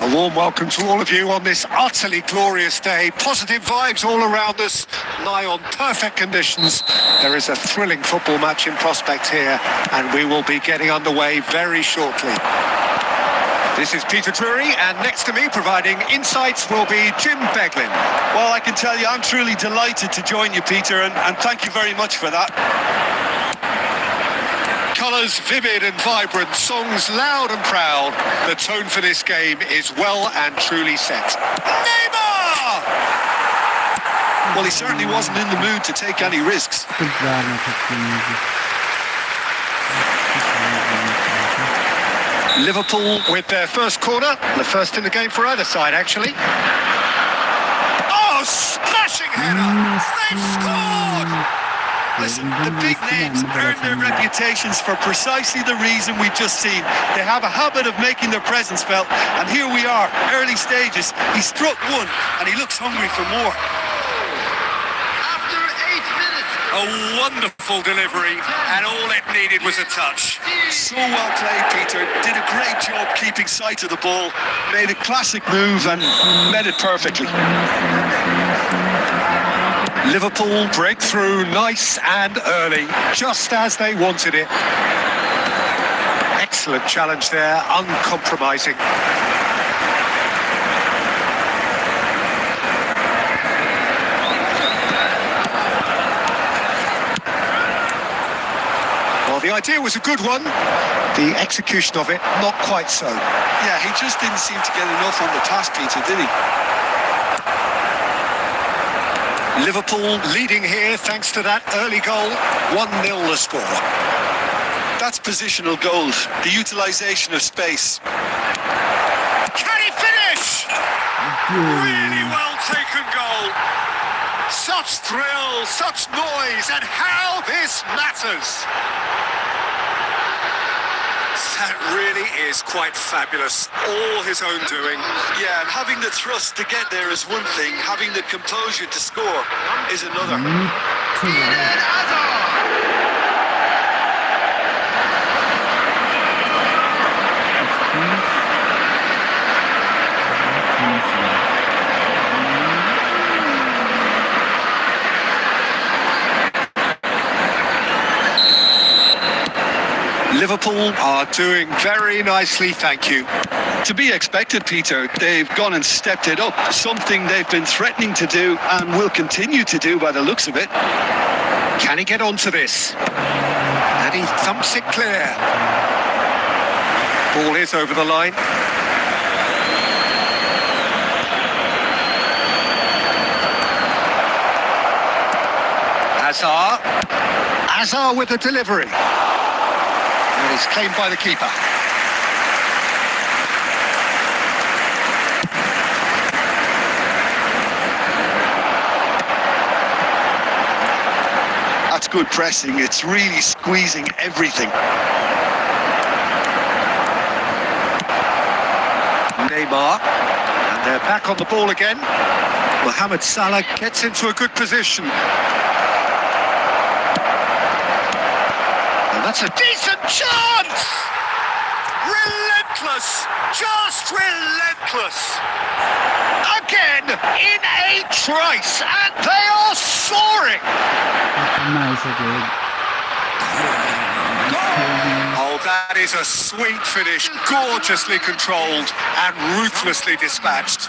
A warm welcome to all of you on this utterly glorious day. Positive vibes all around us, nigh on perfect conditions. There is a thrilling football match in prospect here, and we will be getting underway very shortly. This is Peter Drury, and next to me providing insights will be Jim Beglin.
Well, I can tell you I'm truly delighted to join you, Peter, and thank you very much for that.
Colours vivid and vibrant, songs loud and proud. The tone for this game is well and truly set. Neymar!
Well, he certainly wasn't in the mood to take any risks.
Liverpool with their first corner, the first in the game for either side, actually. Oh, smashing header! They've scored!
Listen, the big names earn their reputations for precisely the reason we've just seen. They have a habit of making their presence felt, and here we are, early stages. He struck one, and he looks hungry for more.
After 8 minutes.
A wonderful delivery, and all it needed was a touch.
So well played, Peter. Did a great job keeping sight of the ball. Made a classic move and met it perfectly.
Liverpool break through nice and early, just as they wanted it. Excellent challenge there, uncompromising. Well, the idea was a good one. The execution of it, not quite so.
Yeah, he just didn't seem to get enough on the task, Peter, did he?
Liverpool leading here thanks to that early goal. 1-0 the score.
That's positional goals, the utilisation of space.
Can he finish? Really well taken goal. Such thrill, such noise, and how this matters. That really is quite fabulous. All his own doing.
Yeah, and having the thrust to get there is one thing. Having the composure to score is another.
Liverpool are doing very nicely, thank you.
To be expected, Peter. They've gone and stepped it up. Something they've been threatening to do and will continue to do by the looks of it.
Can he get onto this? And he thumps it clear. Ball is over the line. Hazard with the delivery. And it's claimed by the keeper.
That's good pressing. It's really squeezing everything.
Neymar. And they're back on the ball again. Mohamed Salah gets into a good position. And that's a decent chance! Relentless! Just relentless! Again, in a trice, and they are soaring!
Nice again.
Oh, that is a sweet finish, gorgeously controlled and ruthlessly dispatched.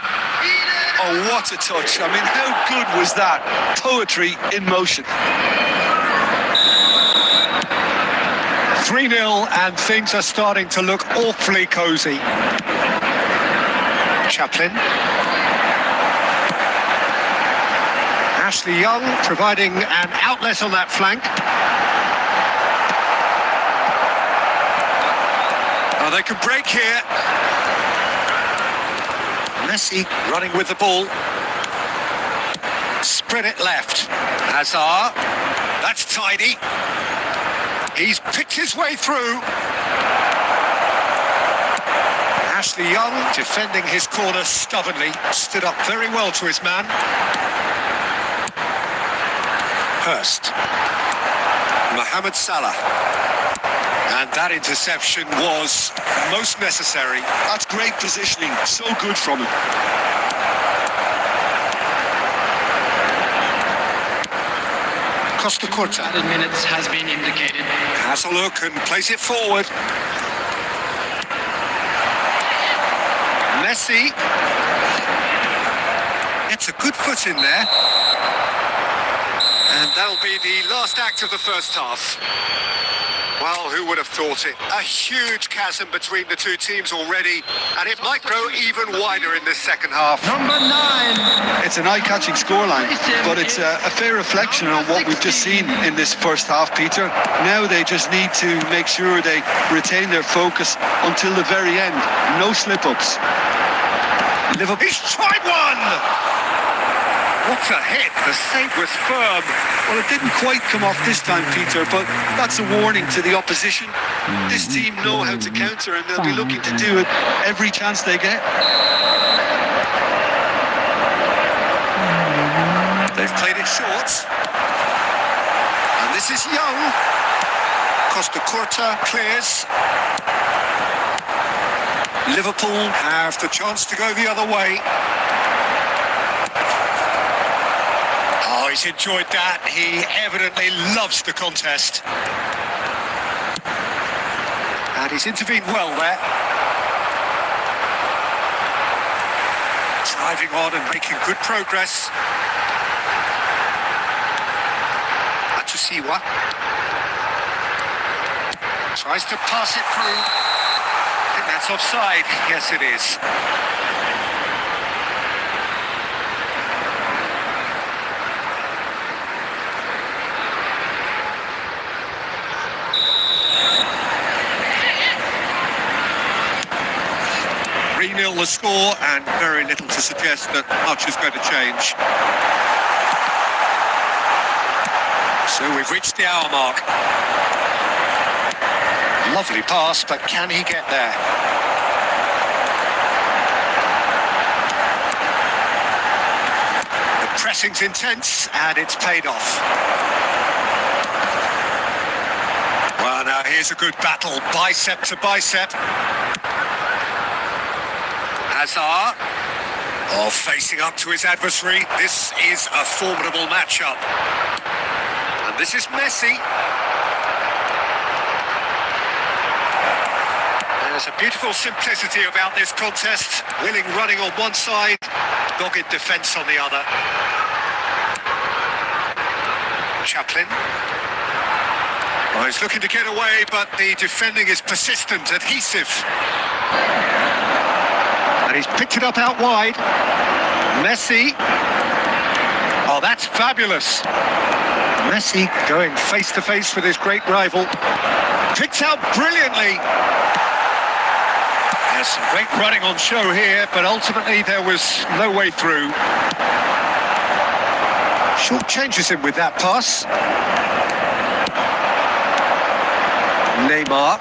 Oh, what a touch. I mean, how good was that? Poetry in motion.
3-0 and things are starting to look awfully cosy. Chaplin. Ashley Young providing an outlet on that flank. Oh, they can break here. Messi running with the ball. Spread it left. Hazard. That's tidy. He's picked his way through. Ashley Young defending his corner stubbornly. Stood up very well to his man. Hurst. Mohamed Salah. And that interception was most necessary.
That's great positioning. So good from him.
Costa Curta.
Added minutes has been indicated.
Has a look and plays it forward. Messi. Gets a good foot in there. And that'll be the last act of the first half. Well, who would have thought it? A huge chasm between the two teams already, and it might grow even wider in this second half.
Number 9.
It's an eye-catching scoreline, but it's a fair reflection on what we've just seen in this first half, Peter. Now they just need to make sure they retain their focus until the very end. No slip-ups.
Liverpool. He's tried one! What a hit! The save was firm.
Well, it didn't quite come off this time, Peter, but that's a warning to the opposition. This team know how to counter, and they'll be looking to do it every chance they get.
They've played it short. And this is Young. Costa Curta clears. Liverpool have the chance to go the other way. Oh, he's enjoyed that. He evidently loves the contest. And he's intervened well there. Driving on and making good progress. Atusiwa tries to pass it through. I think that's offside. Yes, it is. Nil the score, and very little to suggest that much is going to change. So we've reached the hour mark. Lovely pass, but can he get there? The pressing's intense, and it's paid off. Well, now here's a good battle, bicep to bicep. Hazard, facing up to his adversary. This is a formidable matchup. And this is Messi. There's a beautiful simplicity about this contest. Willing running on one side, dogged defence on the other. Chaplin. Well, he's looking to get away, but the defending is persistent, adhesive. And he's picked it up out wide. Messi. Oh, that's fabulous. Messi going face to face with his great rival. Picked out brilliantly. There's some great running on show here, but ultimately there was no way through. Short changes him with that pass. Neymar.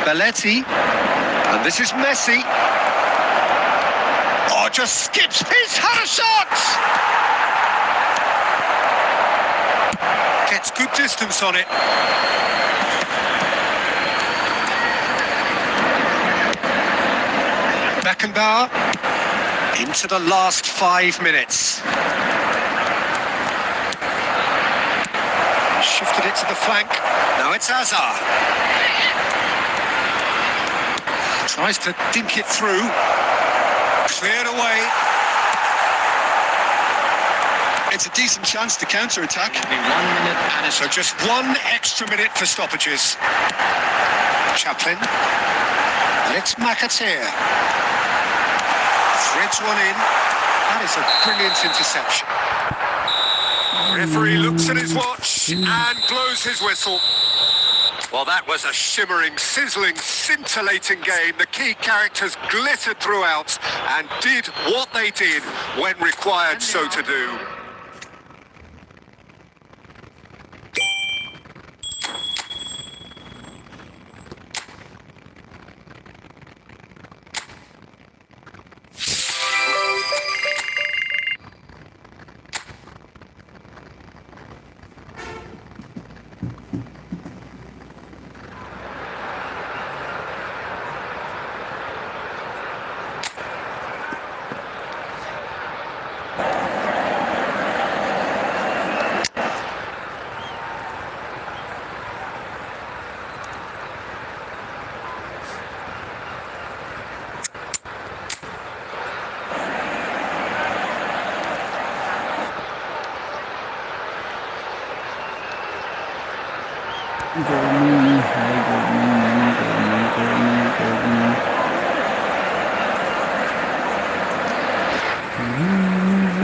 Belletti. And this is Messi. Just skips. He's had a shot! Gets good distance on it. Beckenbauer into the last 5 minutes. Shifted it to the flank. Now it's Hazard. Tries to dink it through. Cleared away.
It's a decent chance to counter-attack.
1 minute added.
So just 1 extra minute for stoppages. Chaplin. And it's McAteer. Threads one in. That is a brilliant interception. Referee looks at his watch and blows his whistle. Well, that was a shimmering, sizzling, scintillating game. The key characters glittered throughout and did what they did when required so to do.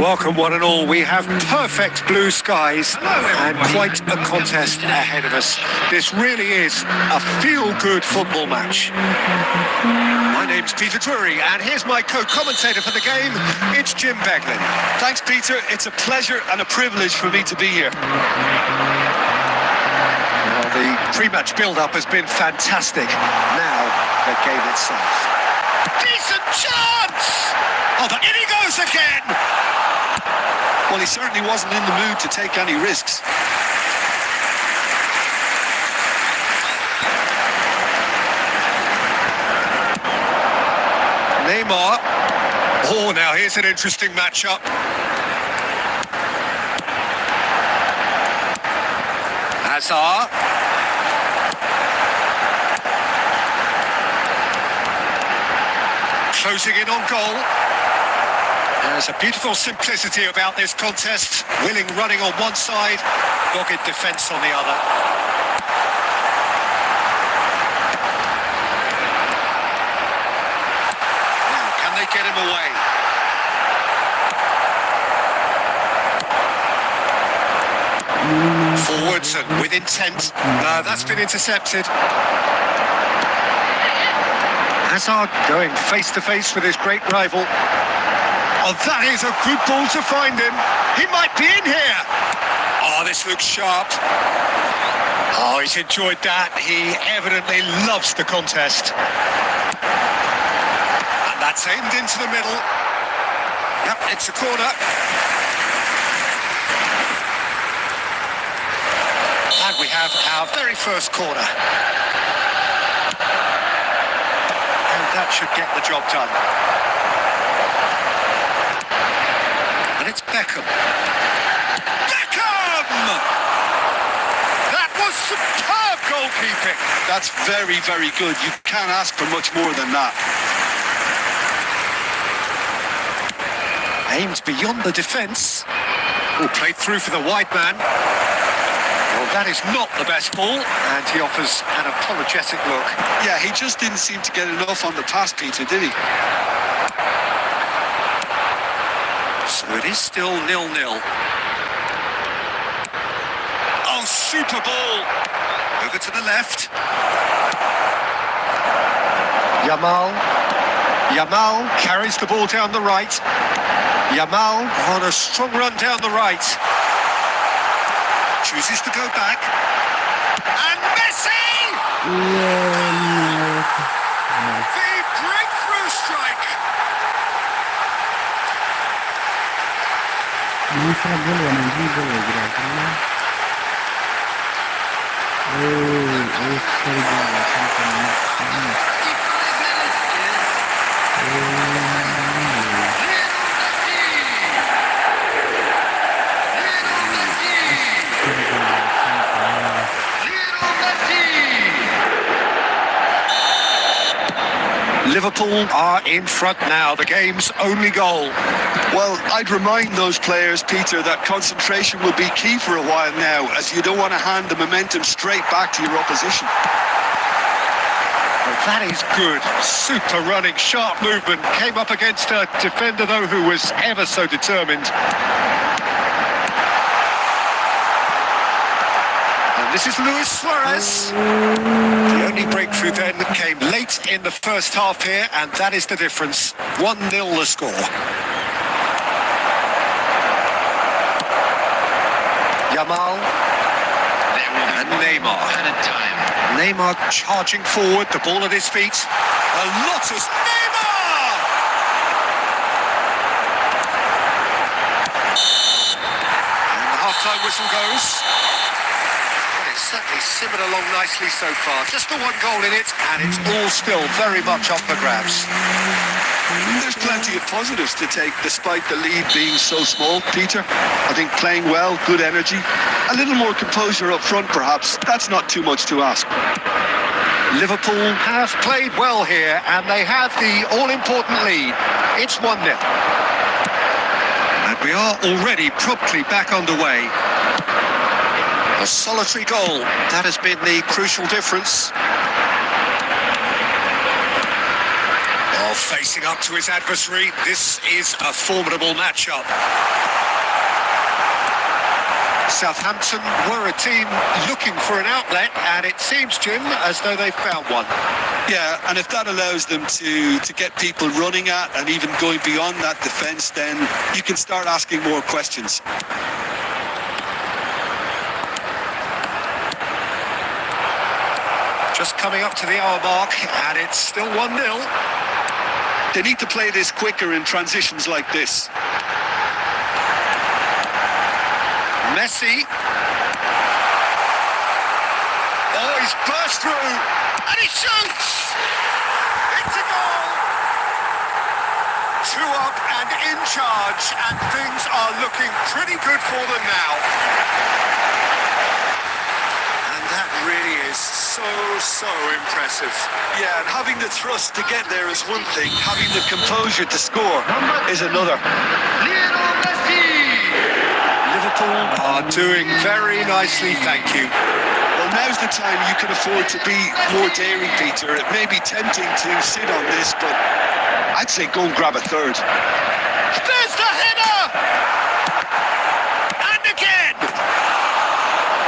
Welcome one and all. We have perfect blue skies and quite a contest ahead of us. This really is a feel-good football match. My name's Peter Drury and here's my co-commentator for the game. It's Jim Beglin.
Thanks, Peter. It's a pleasure and a privilege for me to be here.
Well, the pre-match build-up has been fantastic. Now, the game itself. Decent chance! Oh, but in he goes again!
Well, he certainly wasn't in the mood to take any risks.
Neymar. Oh, now here's an interesting matchup. Hazard. Closing in on goal. There's a beautiful simplicity about this contest. Willing running on one side, dogged defence on the other. Now, can they get him away? Forwards and with intent. That's been intercepted. Hazard going face-to-face with his great rival. Oh, that is a good ball to find him. He might be in here. Oh, this looks sharp. Oh, he's enjoyed that. He evidently loves the contest. And that's aimed into the middle. Yep, it's a corner. And we have our very first corner. And that should get the job done. And it's Beckham. Beckham! That was superb goalkeeping.
That's very, very good. You can't ask for much more than that.
Aimed beyond the defence. Oh, played through for the wide man. Well, that is not the best ball, and he offers an apologetic look.
Yeah, he just didn't seem to get enough on the pass, Peter, did he?
So it is still 0-0. Oh, super ball. Over to the left. Yamal carries the ball down the right. Yamal on a strong run down the right. Chooses to go back. And Messi! The breakthrough strike.
दूसरा गोल बना जी गोल हो गया था
Liverpool are in front now, the game's only goal.
Well, I'd remind those players, Peter, that concentration will be key for a while now, as you don't want to hand the momentum straight back to your opposition.
Well, that is good. Super running, sharp movement. Came up against a defender, though, who was ever so determined. And this is Luis Suarez. The only breakthrough then came late in the first half here, and that is the difference. 1-0 the score. Yamal and Neymar. Neymar charging forward, the ball at his feet. A Lotus Neymar! And the half-time whistle goes. Well, it's certainly simmered along nicely so far. Just the one goal in it, and it's all still very much up for grabs.
There's plenty of positives to take despite the lead being so small, Peter. I think playing well, good energy, a little more composure up front perhaps. That's not too much to ask.
Liverpool have played well here and they have the all-important lead. It's 1-0. And we are already promptly back underway. A solitary goal, that has been the crucial difference. Well, facing up to his adversary, this is a formidable matchup. Southampton were a team looking for an outlet, and it seems, Jim, as though they've found one.
Yeah, and if that allows them to get people running at and even going beyond that defence, then you can start asking more questions.
Just coming up to the hour mark, and it's still 1-0.
They need to play this quicker in transitions like this.
Messi. Oh, he's burst through, and he shoots! It's a goal! 2 up and in charge, and things are looking pretty good for them now. And that really is so impressive.
Yeah, and having the thrust to get there is one thing. Having the composure to score is another.
Lionel Messi!
Liverpool are doing very nicely, thank you.
Well, now's the time you can afford to be more daring, Peter. It may be tempting to sit on this, but I'd say go and grab a third.
There's the header! And again!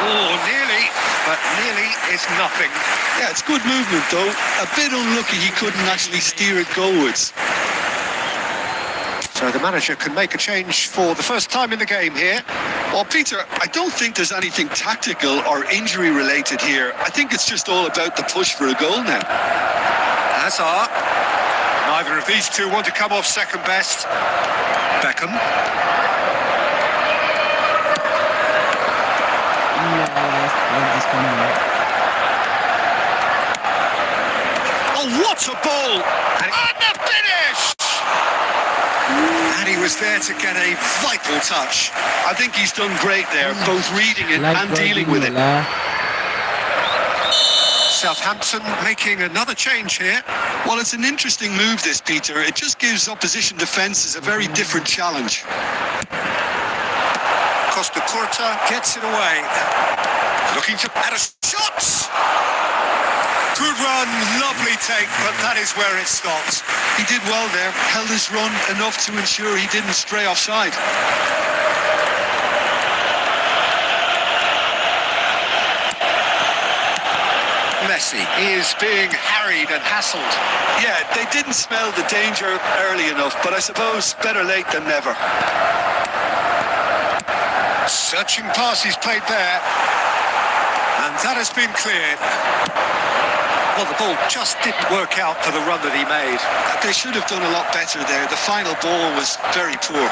Oh, nearly, but nearly is nothing.
Yeah, it's good movement, though. A bit unlucky he couldn't actually steer it goalwards.
So the manager can make a change for the first time in the game here.
Well, Peter, I don't think there's anything tactical or injury related here. I think it's just all about the push for a goal now.
Hazard. Neither of these two want to come off second best. Beckham. Oh, what a ball! And the finish! And he was there to get a vital touch.
I think he's done great there, both reading it and dealing with it.
Southampton making another change here.
Well, it's an interesting move, this, Peter. It just gives opposition defences a very different challenge.
Costa Curta gets it away. Looking to add a shot. Good run, lovely take, but that is where it stopped.
He did well there, held his run enough to ensure he didn't stray offside.
Messi is being harried and hassled.
Yeah, they didn't smell the danger early enough, but I suppose better late than never.
Searching pass he's played there. And that has been cleared. Well, the ball just didn't work out for the run that he made.
They should have done a lot better there. The final ball was very poor.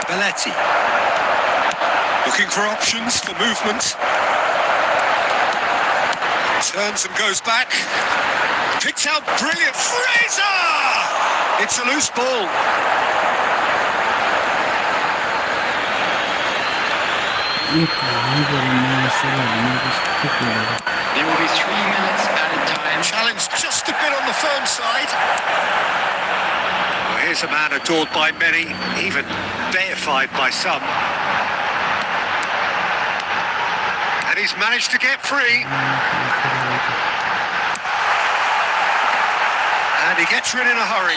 Belletti. Looking for options for movement. Turns and goes back. Picks out brilliant. Fraser! It's a loose ball.
There will
be 3 minutes added time.
Challenge just a bit on the firm side. Well, here's a man adored by many, even deified by some. And he's managed to get free. And he gets rid in a hurry.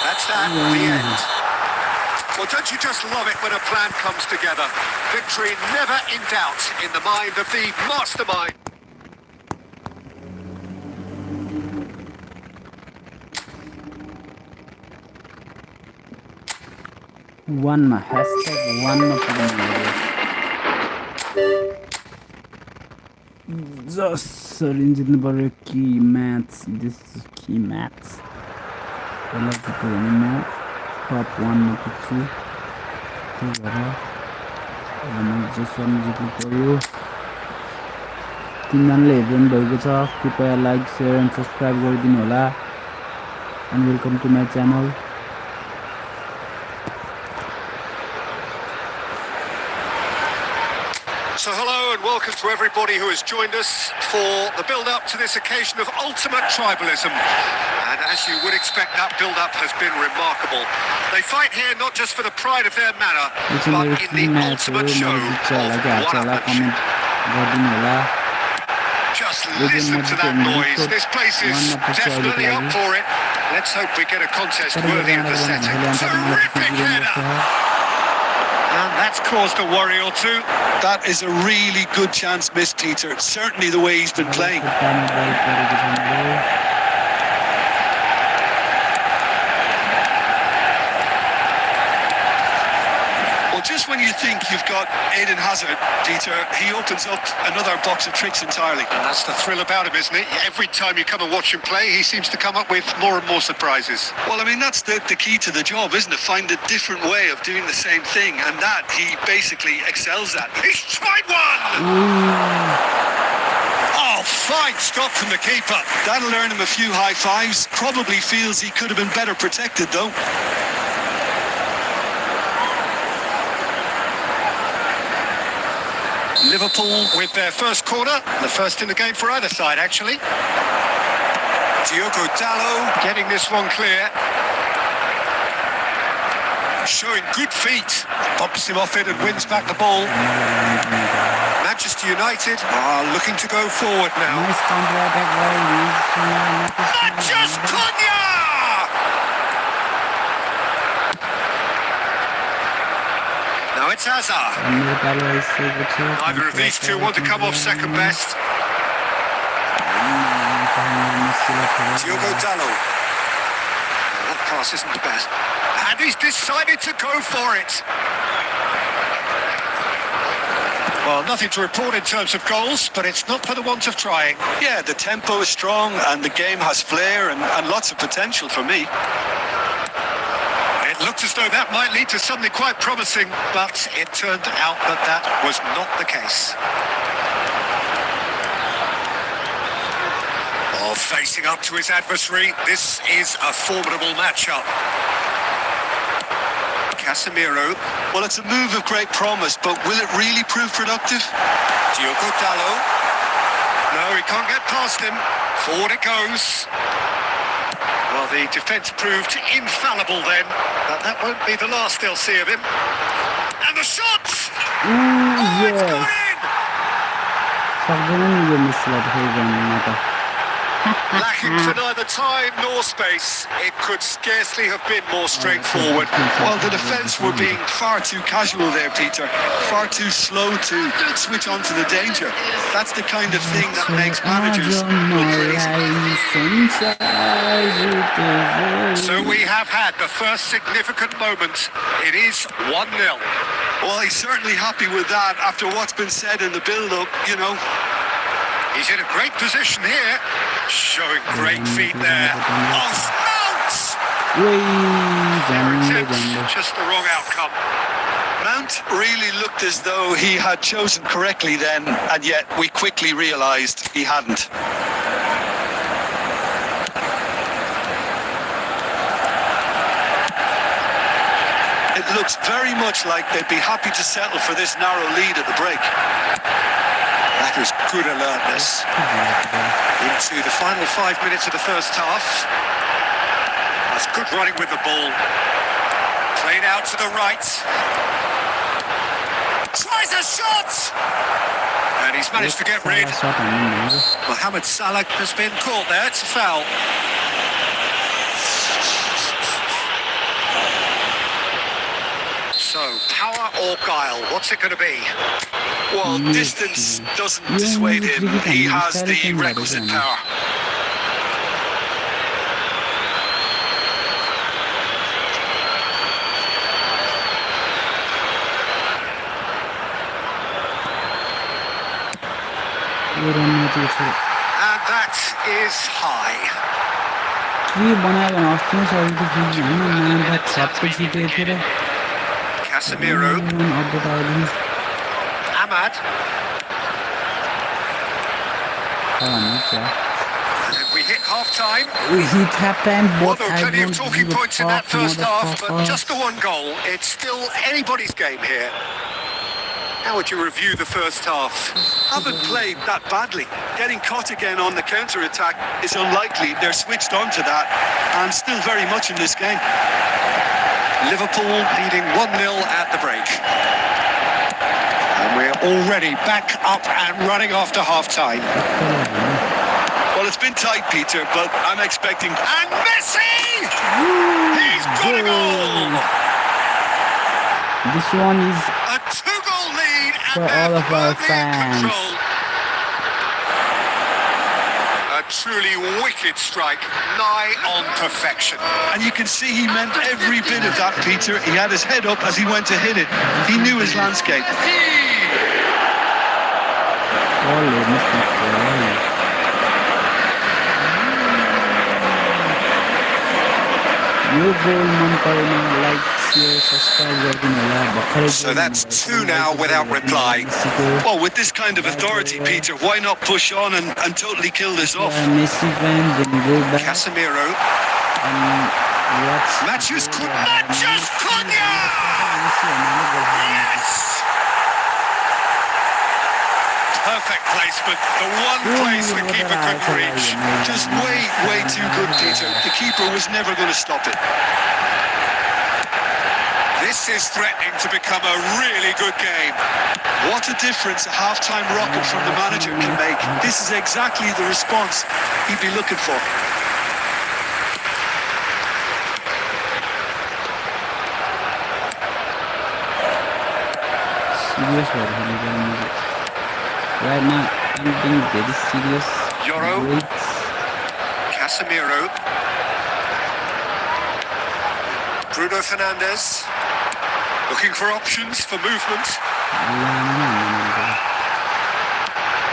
That's that, the end. Well, don't you just love it when a plan comes together? Victory never in doubt in the mind of the mastermind.
one hashtag just serinji number key maths. This is key maths. I like to go in top 1 to 2 just one video. कृपया like share and subscribe गरिदिनु होला and welcome to my channel.
So hello and welcome to everybody who has joined us for the build-up to this occasion of ultimate tribalism. And as you would expect, that build-up has been remarkable. They fight here not just for the pride of their manner, but in the ultimate show of one-upmanship. Just listen to that noise. This place is definitely up for it. Let's hope we get a contest worthy of the setting. Terrific header! And that's caused a worry or two.
That is a really good chance missed, Peter. Certainly the way he's been playing. Well, just when you think you've got Eden Hazard, Peter, he opens up another box of tricks entirely.
And that's the thrill about him, isn't it? Every time you come and watch him play, he seems to come up with more and more surprises.
Well, I mean, that's the key to the job, isn't it? Find a different way of doing the same thing, and that he basically excels at.
He's tried one! Oh, fine stop from the keeper.
That'll earn him a few high fives. Probably feels he could have been better protected, though.
Liverpool with their first corner, the first in the game for either side, actually. Diogo Dalot getting this one clear. Showing good feet. Pops him off it and wins back the ball. Manchester United are looking to go forward now.
Nice counter-attack by
Manchester Cunha! Now it's Hazard. Neither of these two want to come off second best. Diogo Dalot. That pass isn't the best. And he's decided to go for it. Well, nothing to report in terms of goals, but it's not for the want of trying.
Yeah, the tempo is strong and the game has flair and lots of potential for me.
It looked as though that might lead to something quite promising, but it turned out that that was not the case. Oh, facing up to his adversary, this is a formidable matchup. Casemiro.
Well, it's a move of great promise, but will it really prove productive?
Diogo Dalot. No, he can't get past him. Forward it goes. Well, the defence proved infallible then, but that won't be the last they'll see of him. And the shot! Oh, it's gone in! Lacking for neither time nor space, it could scarcely have been more straightforward.
Well, the defence were being far too casual there, Peter. Far too slow to switch on to the danger. That's the kind of thing that makes managers go crazy.
So we have had the first significant moment. It is 1-0.
Well, he's certainly happy with that after what's been said in the build-up, you know.
He's in a great position here. Showing great feet there. Oh, Mount! Their attempt, just the wrong outcome.
Mount really looked as though he had chosen correctly then, and yet we quickly realised he hadn't. It looks very much like they'd be happy to settle for this narrow lead at the break.
That was good alertness. Into the final 5 minutes of the first half. That's good running with the ball. Played out to the right. Tries a shot! And he's managed to get rid. Mohamed Salah has been caught there. It's a foul. So, power or guile? What's it going to be?
Well, distance doesn't dissuade him. He has the requisite power.
And that is high. Casemiro. Ahmad. And we hit half-time. Well, there were plenty of talking points in that first half, but just the one goal. It's still anybody's game here. How would you review the first half?
Haven't played that badly. Getting caught again on the counter-attack is unlikely. They're switched on to that and still very much in this game.
Liverpool leading 1-0 at the break. And we're already back up and running after half-time.
Well, it's been tight, Peter, but I'm expecting...
And Messi! He's got a goal!
This one is
A 2-goal lead and
for
they're
all of our
firmly in
fans.
control. A truly wicked strike, nigh on perfection.
And you can see he meant every bit of that, Peter. He had his head up as he went to hit it. He knew his landscape.
So that's 2 now without reply.
Well, with this kind of authority, Peter, why not push on and totally kill this off?
Messi fan, then go back.
Casemiro.
And watch.
Matches Cunha! Yes! Perfect placement. The one place the keeper couldn't reach.
Just way too good, Peter. The keeper was never going to stop it.
This is threatening to become a really good game.
What a difference a half-time rocket from the manager can make. This is exactly the response he'd be looking for.
Serious right now, I'm being very serious.
Yoro.
Wait.
Casemiro. Bruno Fernandes. Looking for options for movement.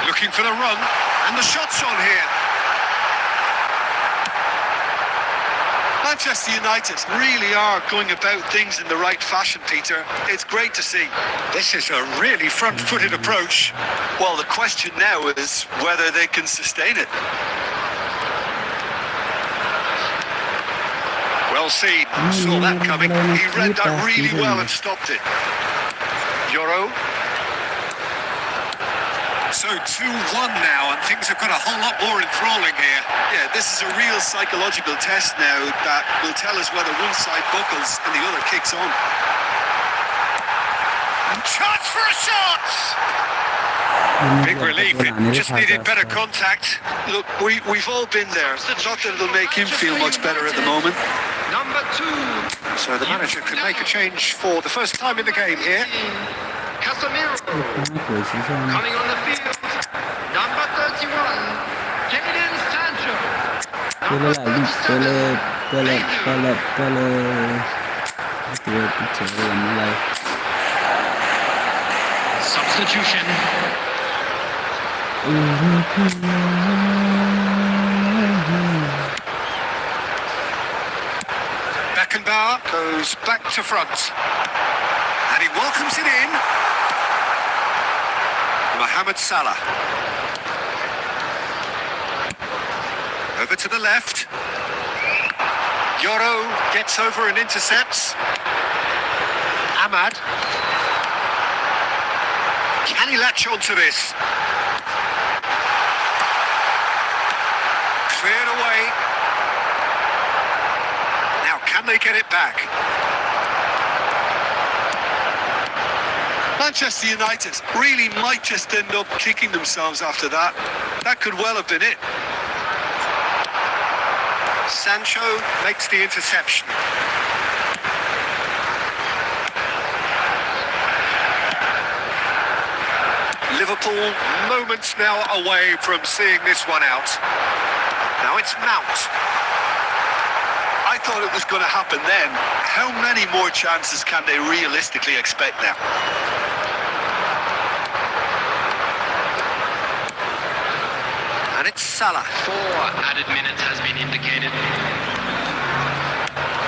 Looking for the run. And the shot's on here.
Manchester United really are going about things in the right fashion, Peter. It's great to see.
This is a really front-footed approach.
Well, the question now is whether they can sustain it.
Well seen. Saw that coming. He read that really well and stopped it. Yoro. So 2-1 now, and things have got a whole lot more enthralling here.
Yeah, this is a real psychological test now that will tell us whether one side buckles and the other kicks on.
Chance for a shot! Big relief. It just needed better contact.
Look, we've all been there. Not that it'll make him feel much better at the moment.
Number 2.
So the manager could make a change for the first time in the game here.
Casemiro. Coming on the field. Number 31. Jadon Sancho. Substitution.
Beckenbauer goes back to front. And he welcomes it in. Mohamed Salah. Over to the left. Yoro gets over and intercepts. Ahmad. Can he latch on to this? Cleared away. Now, can they get it back?
Manchester United really might just end up kicking themselves after that. That could well have been it.
Sancho makes the interception. Liverpool moments now away from seeing this one out. Now it's Mount.
I thought it was going to happen then. How many more chances can they realistically expect now?
And it's Salah.
4 added minutes has been indicated.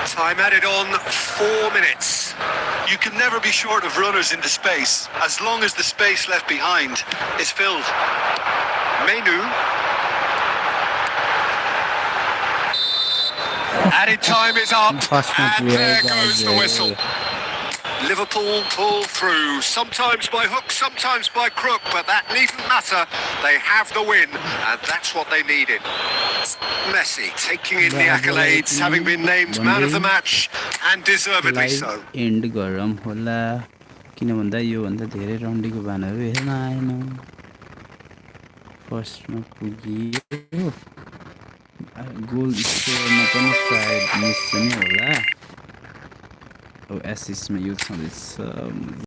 Time added on 4 minutes.
You can never be short of runners into space, as long as the space left behind is filled.
Menu. Added time is up, and there goes the whistle. Liverpool pull through, sometimes by hook, sometimes by crook, but that needn't matter. They have the win, and that's what they needed. Messi taking in the accolades, having been named man of the match, and deservedly so.
End garam hola किन भन्दा योभन्दा धेरै राउन्डीको बानहरू हेर्न आएन फर्स्टमा पुगियो गोल स्कोरमा पनि सायद miss पनि होला एसिस्टमा यो छँदैछ